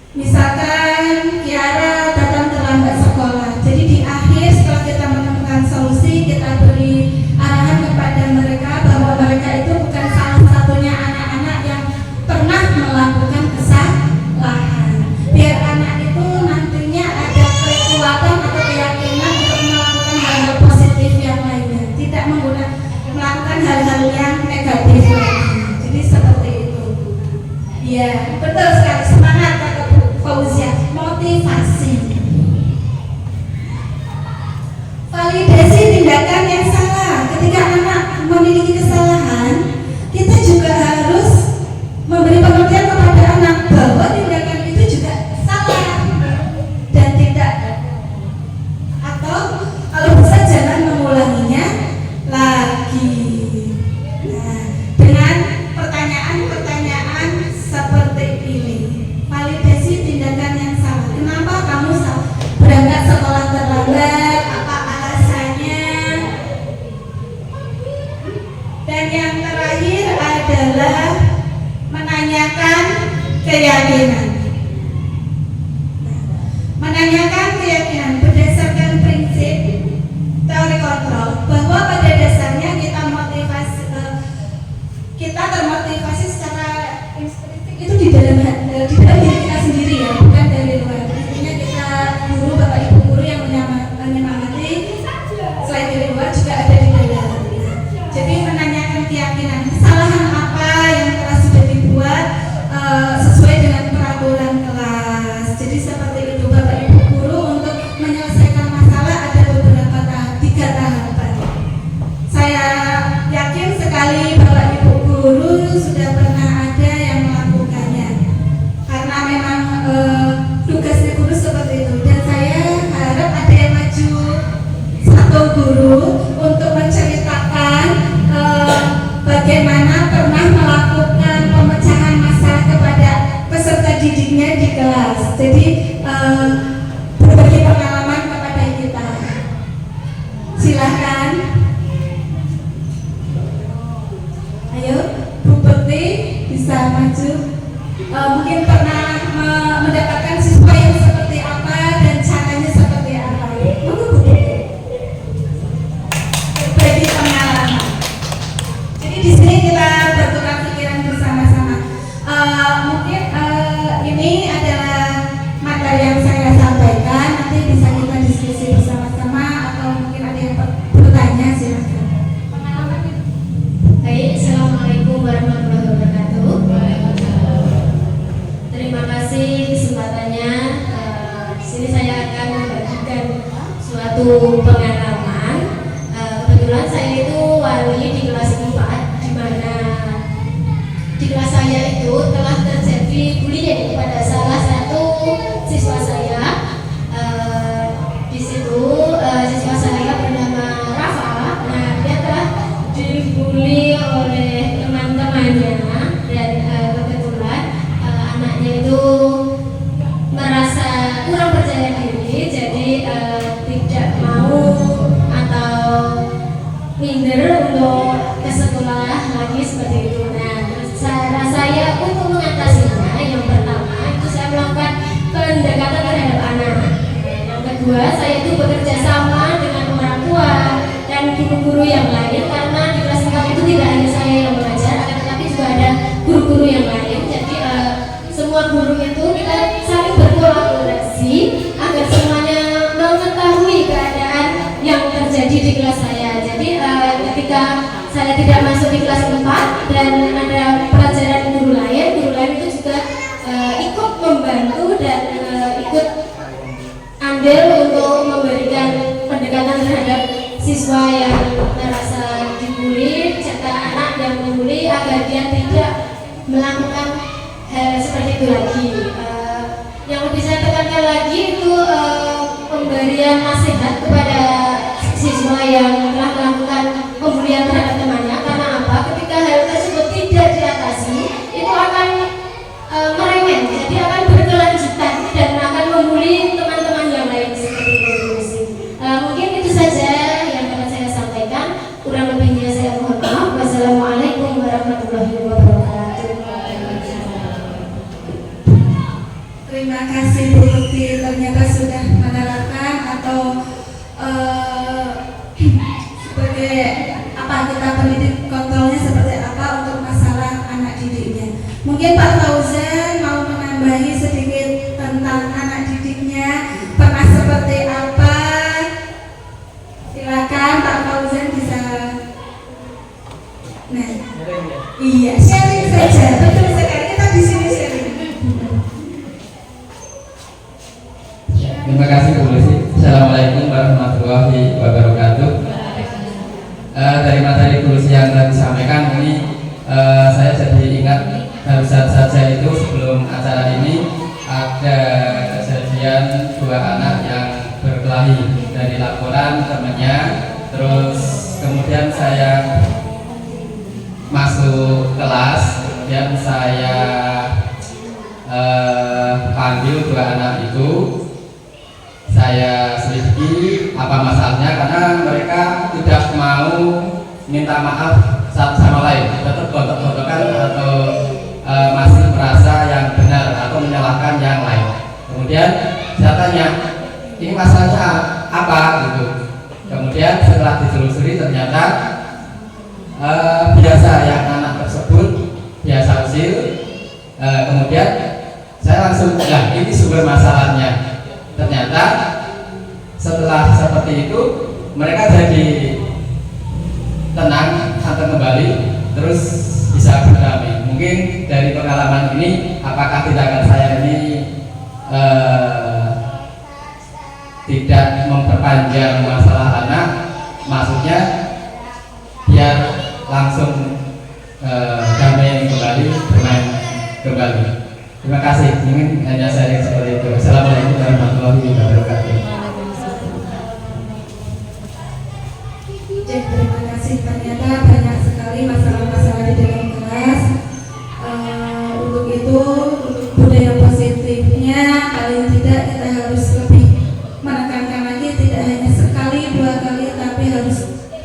Misalkan Kiara datang terlambat sekolah, jadi di akhir setelah kita menemukan solusi, kita beri arahan kepada mereka bahwa mereka itu bukan salah satunya anak-anak yang pernah melakukan kesalahan. Biar anak itu nantinya ada kekuatan atau keyakinan untuk melakukan hal-hal positif yang lainnya, tidak melakukan hal-hal yang negatif lagi. Jadi seperti itu. Ya, betul sekali. Semangat Kakak Fauzia. Motivasi. Validasi tindakan yang salah. Ketika anak memiliki kesalahan, kita juga harus memberi pengertian kepada anak bahwa tindakan itu juga salah dan tidak, atau kalau bisa jangan mengulanginya lagi. Nah, dengan pertanyaan-pertanyaan seperti ini, validasi tindakan yang salah. Kenapa kamu berangkat sekolah terlambat? Apa alasannya? Dan yang terakhir adalah menanyakan keyakinan. Menanyakan keyakinan berdasarkan prinsip teori kontrol bahwa pada dasarnya kita termotivasi secara intrinsik itu di dalam diri kita sendiri, ya, bukan dari luar. Intinya kita guru, bapak ibu guru yang menyemangati, selain dari luar juga ada di dalam. Jadi menanyakan keyakinan, kesalahan apa yang telah sudah dibuat sesuai dengan peraturan kelas. Jadi seperti itu bapak ibu guru, untuk menyelesaikan masalah ada beberapa tiga tahapan. Saya yakin sekali bapak ibu guru sudah pernah ada yang melakukannya, karena memang tugasnya guru seperti itu. Dan saya harap ada yang maju satu guru untuk menceritakan bagaimana pernah melakukan pemecahan masalah kepada peserta didiknya di kelas. Jadi berbagi pengalaman kepada kita. Silahkan. Ayo, Bu Bekti bisa maju. Mungkin pernah mendapatkan siswa yang seperti apa dan caranya seperti apa. Monggo Bu Bekti. Berbagi pengalaman. Jadi di sini kita bertukar pikiran bersama-sama. Mungkin ini adalah materi yang saya sampaikan. Nanti bisa kita diskusi bersama-sama atau mungkin ada yang bertanya, silakan. Baik, assalamualaikum warahmatullahi wabarakatuh. Terima kasih kesempatannya. Di sini saya akan membagikan suatu pengalaman. Kebetulan saya itu wali di kelas 4, di mana di kelas saya itu telah terjadi bullying kepada salah satu siswa saya. Di situ siswa saya bernama Rafa. Nah, dia telah dibully oleh teman-temannya, dan kebetulan anaknya itu merasa kurang percaya diri, jadi tidak mau atau minder untuk ke sekolah lagi seperti itu. Nah, cara saya untuk mengatasinya, yang pertama itu saya melakukan pendekatan terhadap anak. Yang kedua, saya itu bekerja sama dengan orang tua dan guru-guru yang lain, karena di kelas 4 itu tidak hanya saya yang mengajar, tetapi juga ada guru-guru yang lain. Jadi semua guru itu kita saling berkolaborasi agar semuanya mengetahui keadaan yang terjadi di kelas saya. Jadi ketika saya tidak masuk di kelas 4 dan ada pelajaran guru lain itu juga ikut membantu dan ikut andil untuk memberikan pendekatan terhadap siswa yang merasa dibully, serta anak yang membuli, agar dia tidak melakukan hal seperti itu lagi. Yang lebih saya tekankan lagi itu pemberian nasihat kepada siswa yang telah melakukan pembulian terhadap temannya. Karena apa? Ketika hal tersebut tidak diatasi, itu akan merengek, jadi akan berkelanjutan dan akan membuli teman-teman yang lain seperti itu. Mungkin itu saja yang dapat saya sampaikan. Kurang lebihnya saya mohon maaf. Wassalamualaikum warahmatullahi wabarakatuh. Terima terima kasih Bu Lutfi ternyata sudah menerapkan atau sebagai apa kita pendidik kontrolnya seperti apa untuk masalah anak didiknya. Mungkin Pak Fauzan mau menambahi sedikit tentang anak didiknya, pernah seperti apa? Silakan Pak Fauzan bisa. Nah, iya sharing saja, betul sekali kita di sini sharing. Terima kasih Bu Lucy. Assalamualaikum warahmatullahi wabarakatuh. Dari materi Bu Lucy yang tadi disampaikan ini, saya jadi ingat barusan saja itu sebelum acara ini ada kejadian dua anak yang berkelahi dari laporan temannya. Terus kemudian saya masuk kelas, kemudian saya panggil dua anak itu. Saya selidiki apa masalahnya karena mereka tidak mau minta maaf satu sama lain, tetap gontok-gontokan atau masih merasa yang benar atau menyalahkan yang lain. Kemudian saya tanya, ini masalahnya apa gitu. Kemudian setelah ditelusuri ternyata biasa yang anak tersebut biasa usil. Kemudian saya langsung, ya ini sumber masalahnya. Ternyata setelah seperti itu mereka jadi tenang, santai kembali, terus bisa berdamai. Mungkin dari pengalaman ini, apakah tindakan saya ini tidak memperpanjang masalah anak, maksudnya biar langsung damai kembali, bermain kembali. Terima kasih, mungkin hanya saya seperti itu. Assalamualaikum warahmatullahi wabarakatuh. Terima kasih, ternyata banyak sekali masalah-masalah di dalam kelas. Untuk itu, untuk budaya positifnya, paling tidak kita harus lebih menekankan lagi, tidak hanya sekali, dua kali, tapi harus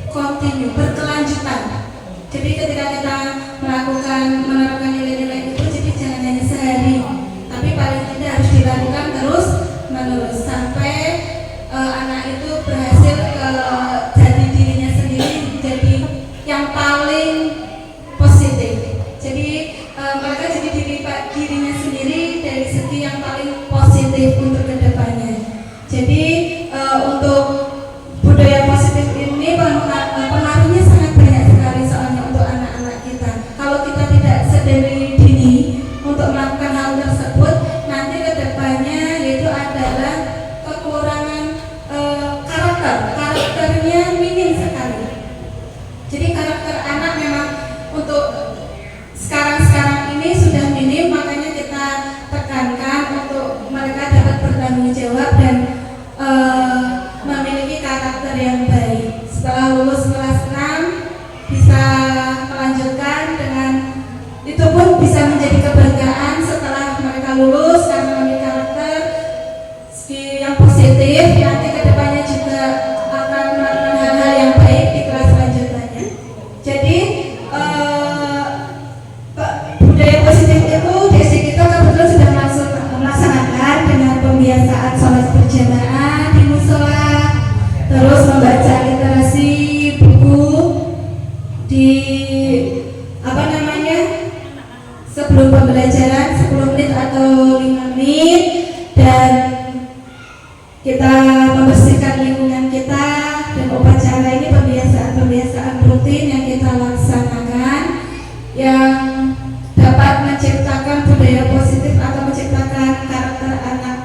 continue, berkelanjutan. Jadi ketika kita menerapkan nilai-nilai itu, jadi jangan hanya sehari, tapi paling tidak harus dilakukan terus menerus sampai anak itu berhasil jadi dirinya sendiri, jadi yang paling positif. Jadi mereka jadi dirinya sendiri dari segi yang paling positif untuk kedepannya. Jadi untuk budaya positif ini pengaruhnya sangat banyak sekali soalnya untuk anak-anak kita. Kalau kita tidak sedari dini untuk melakukan hal tersebut, nanti kedepannya yaitu adalah kekurangan karakternya minim sekali. Jadi karakter anak memang untuk sekarang ini sudah minim, makanya kita tekankan untuk mereka dapat bertanggung jawab dan memiliki karakter yang baik. Setelah lulus kelas 6 bisa melanjutkan dengan itu pun bisa menjadi kebanggaan setelah mereka lulus karena memiliki karakter yang positif. Nanti kedepannya juga akan melakukan hal-hal yang baik di kelas selanjutnya. Jadi budaya positif itu desi kita kebetulan sudah melaksanakan dengan pembiasaan sholat berjamaah di musola, terus membaca literasi buku di sebelum pembelajaran 10 menit atau 5 menit, dan kita membersihkan lingkungan kita, dan upacara ini pembiasaan rutin yang kita laksanakan yang dapat menciptakan budaya positif atau menciptakan karakter anak.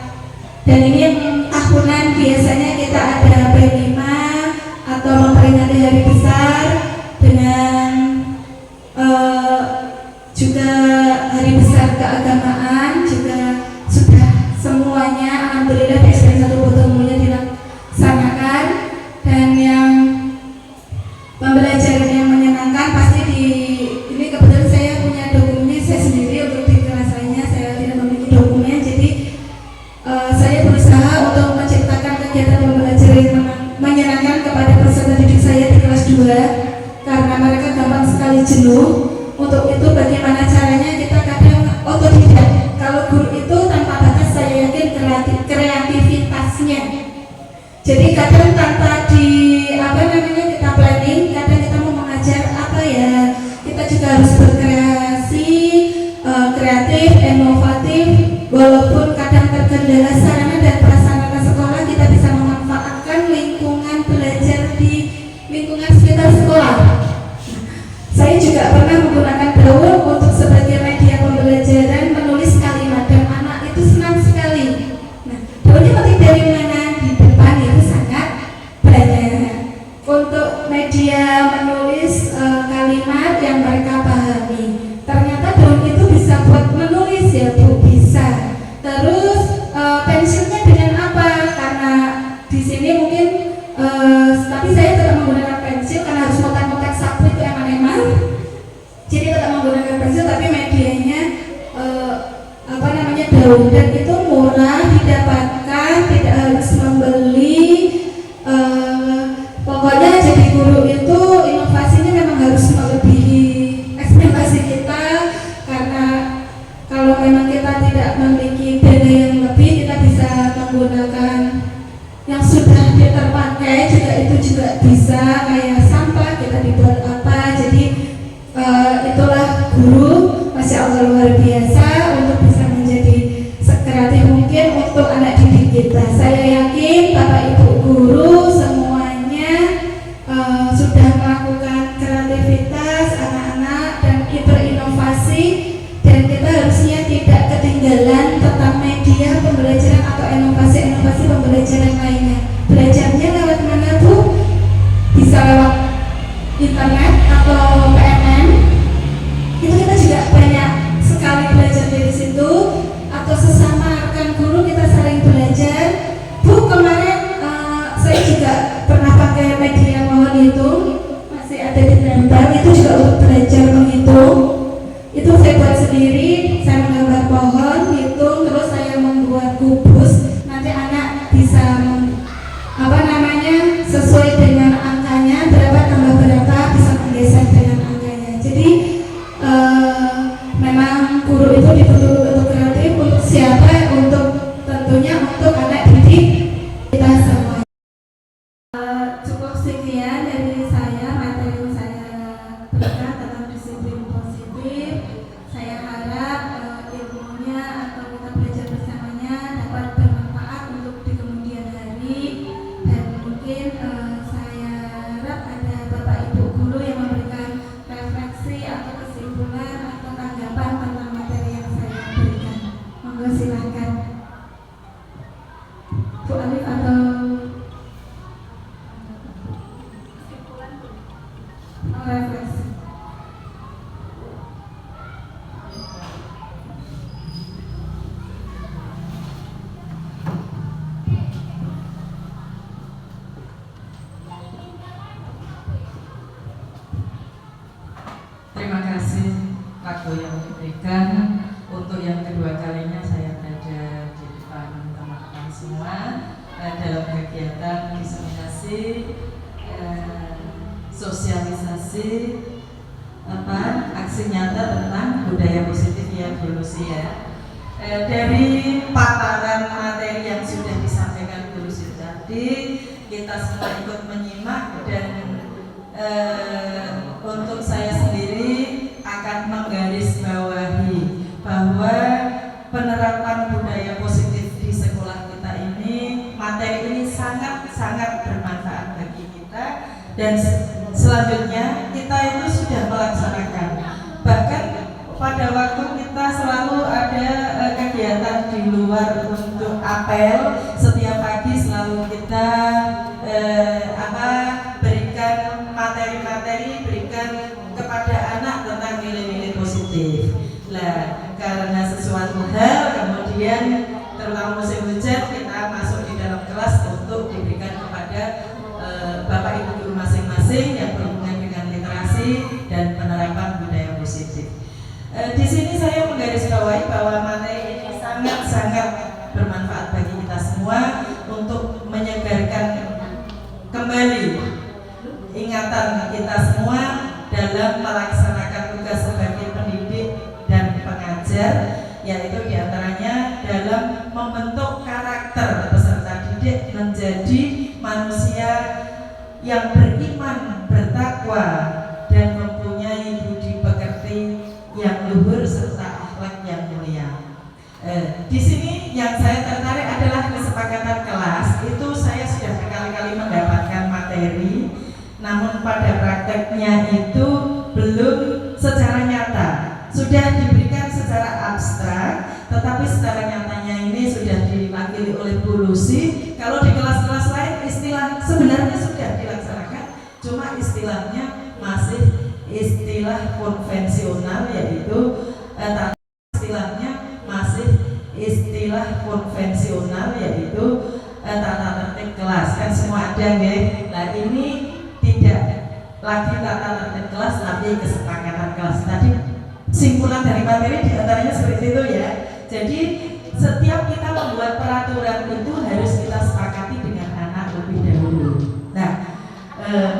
Dan ini tahunan biasanya kita ada P5 atau memperingati hari besar dengan juga hari besar keagamaan juga sudah semuanya alhamdulillah di SMP 1 Botomulyo dilaksanakan. Dan yang pembelajaran yang menyenangkan pasti ini kebetulan saya punya dokumennya saya sendiri, untuk di kelas lainnya saya tidak memiliki dokumen, jadi saya berusaha untuk menciptakan kegiatan pembelajaran yang menyenangkan kepada peserta didik saya di kelas 2 karena mereka gampang sekali jenuh. Untuk itu bagaimana caranya kita kadang otodidak. Kalau guru itu tanpa batas saya Jadi kadang tanpa kita planning, kadang kita mau mengajar apa ya, kita juga harus berkreasi, kreatif, inovatif. Walaupun kadang terkendala sarana dan prasarana sekolah, kita bisa memanfaatkan lingkungan belajar di lingkungan sekitar sekolah. Saya juga pernah menggunakan daun untuk sebagai media pembelajaran, menulis kalimat, dan anak itu senang sekali. Nah, daunnya petik dari mana? Di depan itu sangat banyak. Untuk media menulis kalimat yang mereka pahami. Ternyata daun itu bisa buat menulis ya Bu, bisa. Terus pensilnya dengan apa? Karena di sini mungkin tapi saya tetap menggunakan pensil karena harus motak-motak sapu itu eman-eman. Jadi tetap menggunakan pensil tapi medianya daun, dan itu murah didapatkan, tidak harus membeli. Pokoknya jadi guru itu inovasinya memang harus melebihi ekspektasi kita, karena kalau memang kita tidak memiliki dana yang lebih, kita bisa menggunakan yang sudah terpakai juga, itu juga bisa, kayak sampah kita dibuat apa. Jadi itulah guru, Masya Allah luar biasa untuk bisa menjadi sekreatif mungkin untuk anak didik kita. Saya yakin Bapak Ibu guru semuanya sudah melakukan kreativitas anak-anak dan berinovasi, dan kita harusnya tidak ketinggalan tentang media pembelajaran atau inovasi-inovasi pembelajaran lainnya. Belajarnya lewat mana Bu? Bisa lewat internet atau PNN. Itu kita juga banyak sekali belajar dari situ, atau sesama rekan guru kita saling belajar. Bu, kemarin saya juga pernah pakai media mohon hitung, masih ada di tempel, itu juga untuk belajar menghitung. Itu saya buat sendiri, saya menggambar pohon, hitung, terus saya membuat kubus. Nanti anak bisa sesuai dengan angkanya, berapa tambah berapa, bisa menggeser dengan angkanya. Jadi memang guru itu dituntut untuk kreatif. Untuk siapa? Untuk tentunya untuk anak didik kita semua. Cukup sekian dari saya, materi yang saya berikan tentang disiplin positif. Saya harap ilmunya atau kita belajar bersamanya dapat bermanfaat untuk di kemudian hari, dan mungkin saya harap ada Bapak Ibu guru yang memberikan refleksi atau kesimpulan atau tanggapan tentang materi yang saya berikan. Monggo silakan Bu Alif atau refleksi. Terima kasih waktu yang diberikan. Untuk yang kedua kalinya saya berada di depan teman-teman semua dalam kegiatan diseminasi, sosialisasi aksi nyata tentang budaya positif ya Bu Lucy ya. Dari paparan materi yang sudah disampaikan Bu Lucy tadi, kita semua ikut menyimak, dan untuk saya sendiri akan menggarisbawahi bahwa penerapan budaya positif di sekolah kita ini, materi ini sangat-sangat bermanfaat bagi kita, dan selanjutnya kita itu sudah melaksanakan. Bahkan pada waktu kita selalu ada kegiatan di luar untuk apel, setiap pagi selalu kita berikan materi-materi, berikan kepada anak tentang nilai-nilai positif. Nah, karena sesuatu hal kemudian terutama musim hujan, kita masuk di dalam kelas untuk diberikan kepada Bapak Ibu guru masing-masing yang berhubungan dengan literasi dan penerapan budaya positif. Di sini saya menggarisbawahi bahwa materi ini sangat-sangat bermanfaat bagi kita semua untuk menyegarkan kembali ingatan kita semua dalam melaksanakan tugas sebagai pendidik dan pengajar, yaitu diantaranya dalam membentuk karakter peserta didik menjadi yang beriman, bertakwa, dan mempunyai budi pekerti yang luhur serta akhlak yang mulia. Di sini yang saya tertarik adalah kesepakatan kelas. Itu saya sudah berkali-kali mendapatkan materi, namun pada prakteknya itu belum secara nyata. Sudah diberikan secara abstrak, tetapi secara nyatanya ini sudah diwakili oleh Bu Lucy. Kalau di kelas-kelas lain istilah sebenarnya sudah dilaksanakan, cuma istilahnya masih istilah konvensional, yaitu tata tertib kelas. Kan semua ada nggih. Nah, ini tidak lagi tata tertib kelas tapi kesepakatan kelas. Tadi simpulan dari materi diantaranya seperti itu ya. Jadi setiap kita membuat peraturan itu harus kita sepakati dengan anak lebih dahulu. Nah,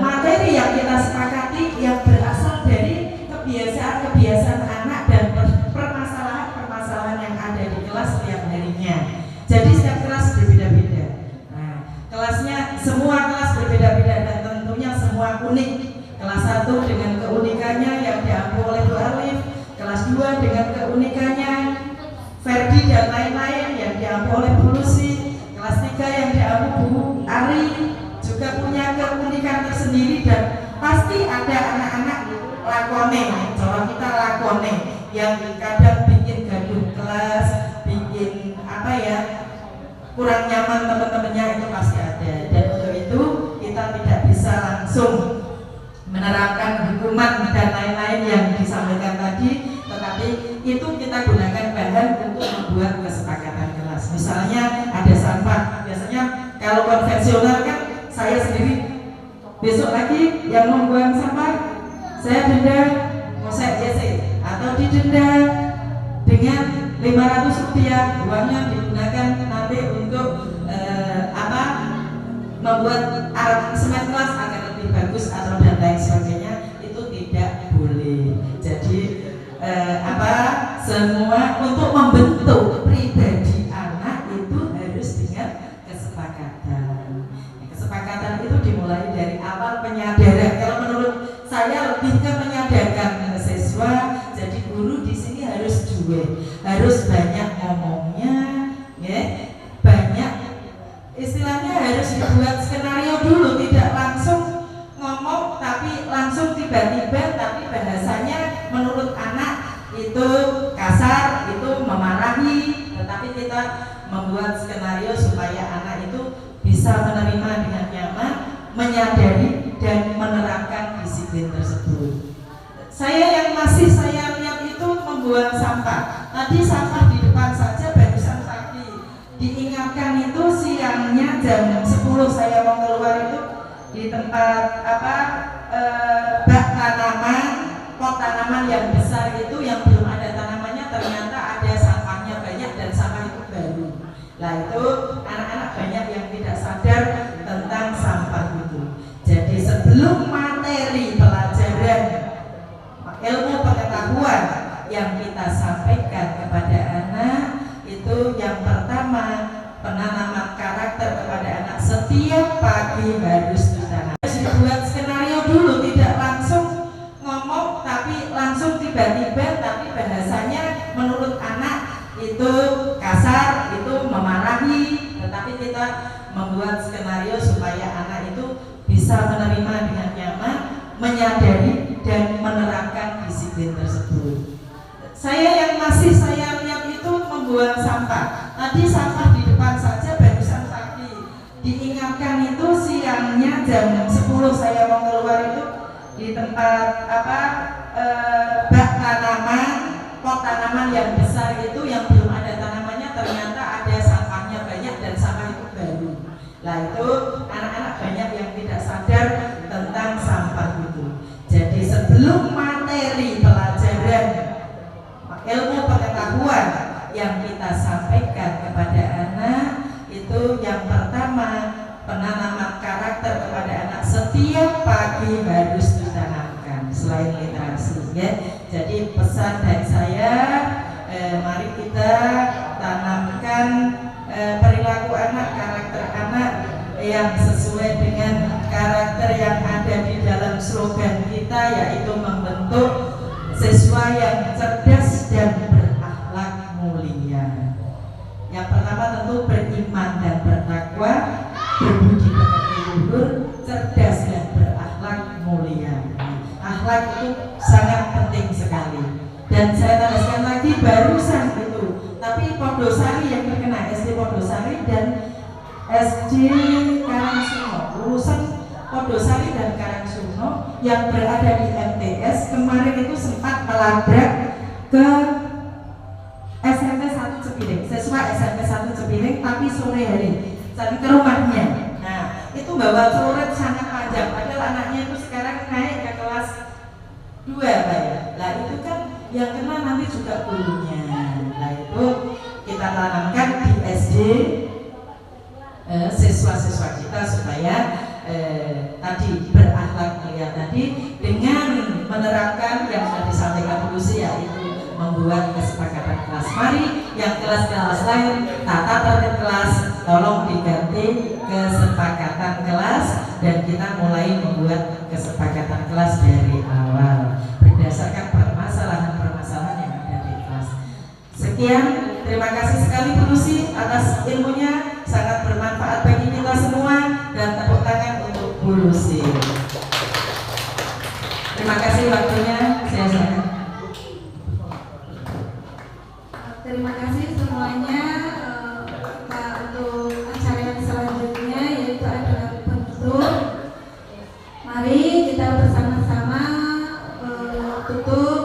materi yang kita sepakati yang berasal dari kebiasaan anak dan permasalahan yang ada di kelas setiap harinya. Jadi setiap kelas berbeda-beda. Nah, kelasnya semua kelas berbeda-beda dan tentunya semua unik. Kelas 1 dengan keunikannya yang diampu oleh Bu Alif, kelas 2 dengan keunikannya Ferdi dan lain-lain yang diampu oleh Bu Lucy, kelas 3 yang diampu Bu Ari juga punya keunikan tersendiri, dan pasti ada anak-anak lakone, cara kita lakone yang kadang bikin gaduh kelas, bikin kurang nyaman teman-temannya, itu pasti ada. Dan untuk itu kita tidak bisa langsung menerapkan hukuman dan lain-lain yang disampaikan tadi, tetapi itu kita gunakan bahan untuk membuat kesepakatan kelas. Misalnya ada sampah, biasanya kalau konvensional kan saya sendiri besok lagi yang membuang sampah saya denda ngosek JC atau didenda dengan Rp500, uangnya digunakan nanti untuk membuat aransemen kelas agar lebih bagus atau dan lain sebagainya. Itu tidak boleh. Jadi semua untuk membentuk pribadi anak itu harus dengan kesepakatan. Kesepakatan itu dimulai dari awal penyadaran. Kalau menurut saya lebih ke menyadarkan siswa. Jadi guru di sini harus harus banyak ngomongnya, ya, banyak istilahnya harus dibuat skenario dulu, tidak langsung ngomong tapi langsung tiba-tiba, tapi bahasanya menurut anak itu kasar, itu memarahi, tetapi kita membuat skenario supaya anak itu bisa menerima dengan nyaman, menyadari dan menerapkan disiplin tersebut. Saya lihat itu membuang sampah. Tadi sampah di depan saja barusan pagi diingatkan itu siangnya jam 10 saya mau keluar itu di tempat bak tanaman, pot tanaman yang besar itu yang belum ada tanamannya, ternyata ada sampahnya banyak dan sampah itu baru. Nah, itu anak-anak banyak yang tidak sadar tentang sampah itu. Jadi sebelum materi pelajaran ilmu pengetahuan yang kita sampaikan kepada anak, itu yang pertama penanaman karakter kepada anak setiap pagi harus ditanam. Harus dibuat skenario dulu, tidak langsung ngomong tapi langsung tiba-tiba, tapi bahasanya menurut anak itu kasar, itu memarahi, tetapi kita membuat skenario supaya anak itu bisa menerima dengan nyaman, menyadari dan menerapkan disiplin tersebut. Saya lihat itu membuang sampah. Tadi sampah di depan saja barusan pagi diingatkan itu siangnya jam 10 saya mau keluar itu di tempat bak tanaman, pot tanaman yang besar itu yang belum ada tanamannya, ternyata ada sampahnya banyak dan sampah itu baru. Nah, itu anak-anak banyak yang tidak sadar tentang sampah itu. Jadi sebelum materi pelajaran ilmu pengetahuan yang kita sampaikan kepada anak, itu yang pertama penanaman karakter kepada anak setiap pagi harus ditanamkan selain literasi, ya. Jadi pesan dari saya, mari kita tanamkan perilaku anak, karakter anak yang sesuai dengan karakter yang slogan kita yaitu membentuk siswa yang cerdas dan berakhlak mulia. Yang pertama tentu beriman dan bertakwa, berbudi pekerti luhur, cerdas dan berakhlak mulia. Akhlak itu sangat penting sekali. Dan saya tambahkan lagi barusan itu, tapi Pondosari yang terkena, SD Pondosari dan SD Karangsuno, lulusan Pondosari dan Karangsuno yang berada di MTS kemarin itu sempat melabrak ke SMP 1 Cepiring, siswa SMP 1 Cepiring, tapi sore hari tadi ke rumahnya. Nah, itu bawa coret sangat panjang, padahal anaknya itu sekarang naik ke kelas 2 Pak ya. Nah itu kan yang kena nanti juga gurunya. Nah itu kita tanamkan di SD siswa-siswa kita supaya tadi berakhlak mulia tadi dengan menerapkan yang sudah disampaikan dulu sih, yaitu membuat kesepakatan kelas. Mari yang kelas-kelas lain tata tertib kelas tolong diganti kesepakatan kelas dan kita mulai membuat kesepakatan kelas dari awal berdasarkan permasalahan-permasalahan yang ada di kelas. Sekian, terima kasih sekali Bu Lucy atas ilmunya, sangat bermanfaat bagi kita semua, dan tepuk tangan untuk Bu Lucy. Terima kasih waktunya, saya silakan. Terima kasih semuanya. Untuk acara yang selanjutnya yaitu adalah penutup. Mari kita bersama-sama tutup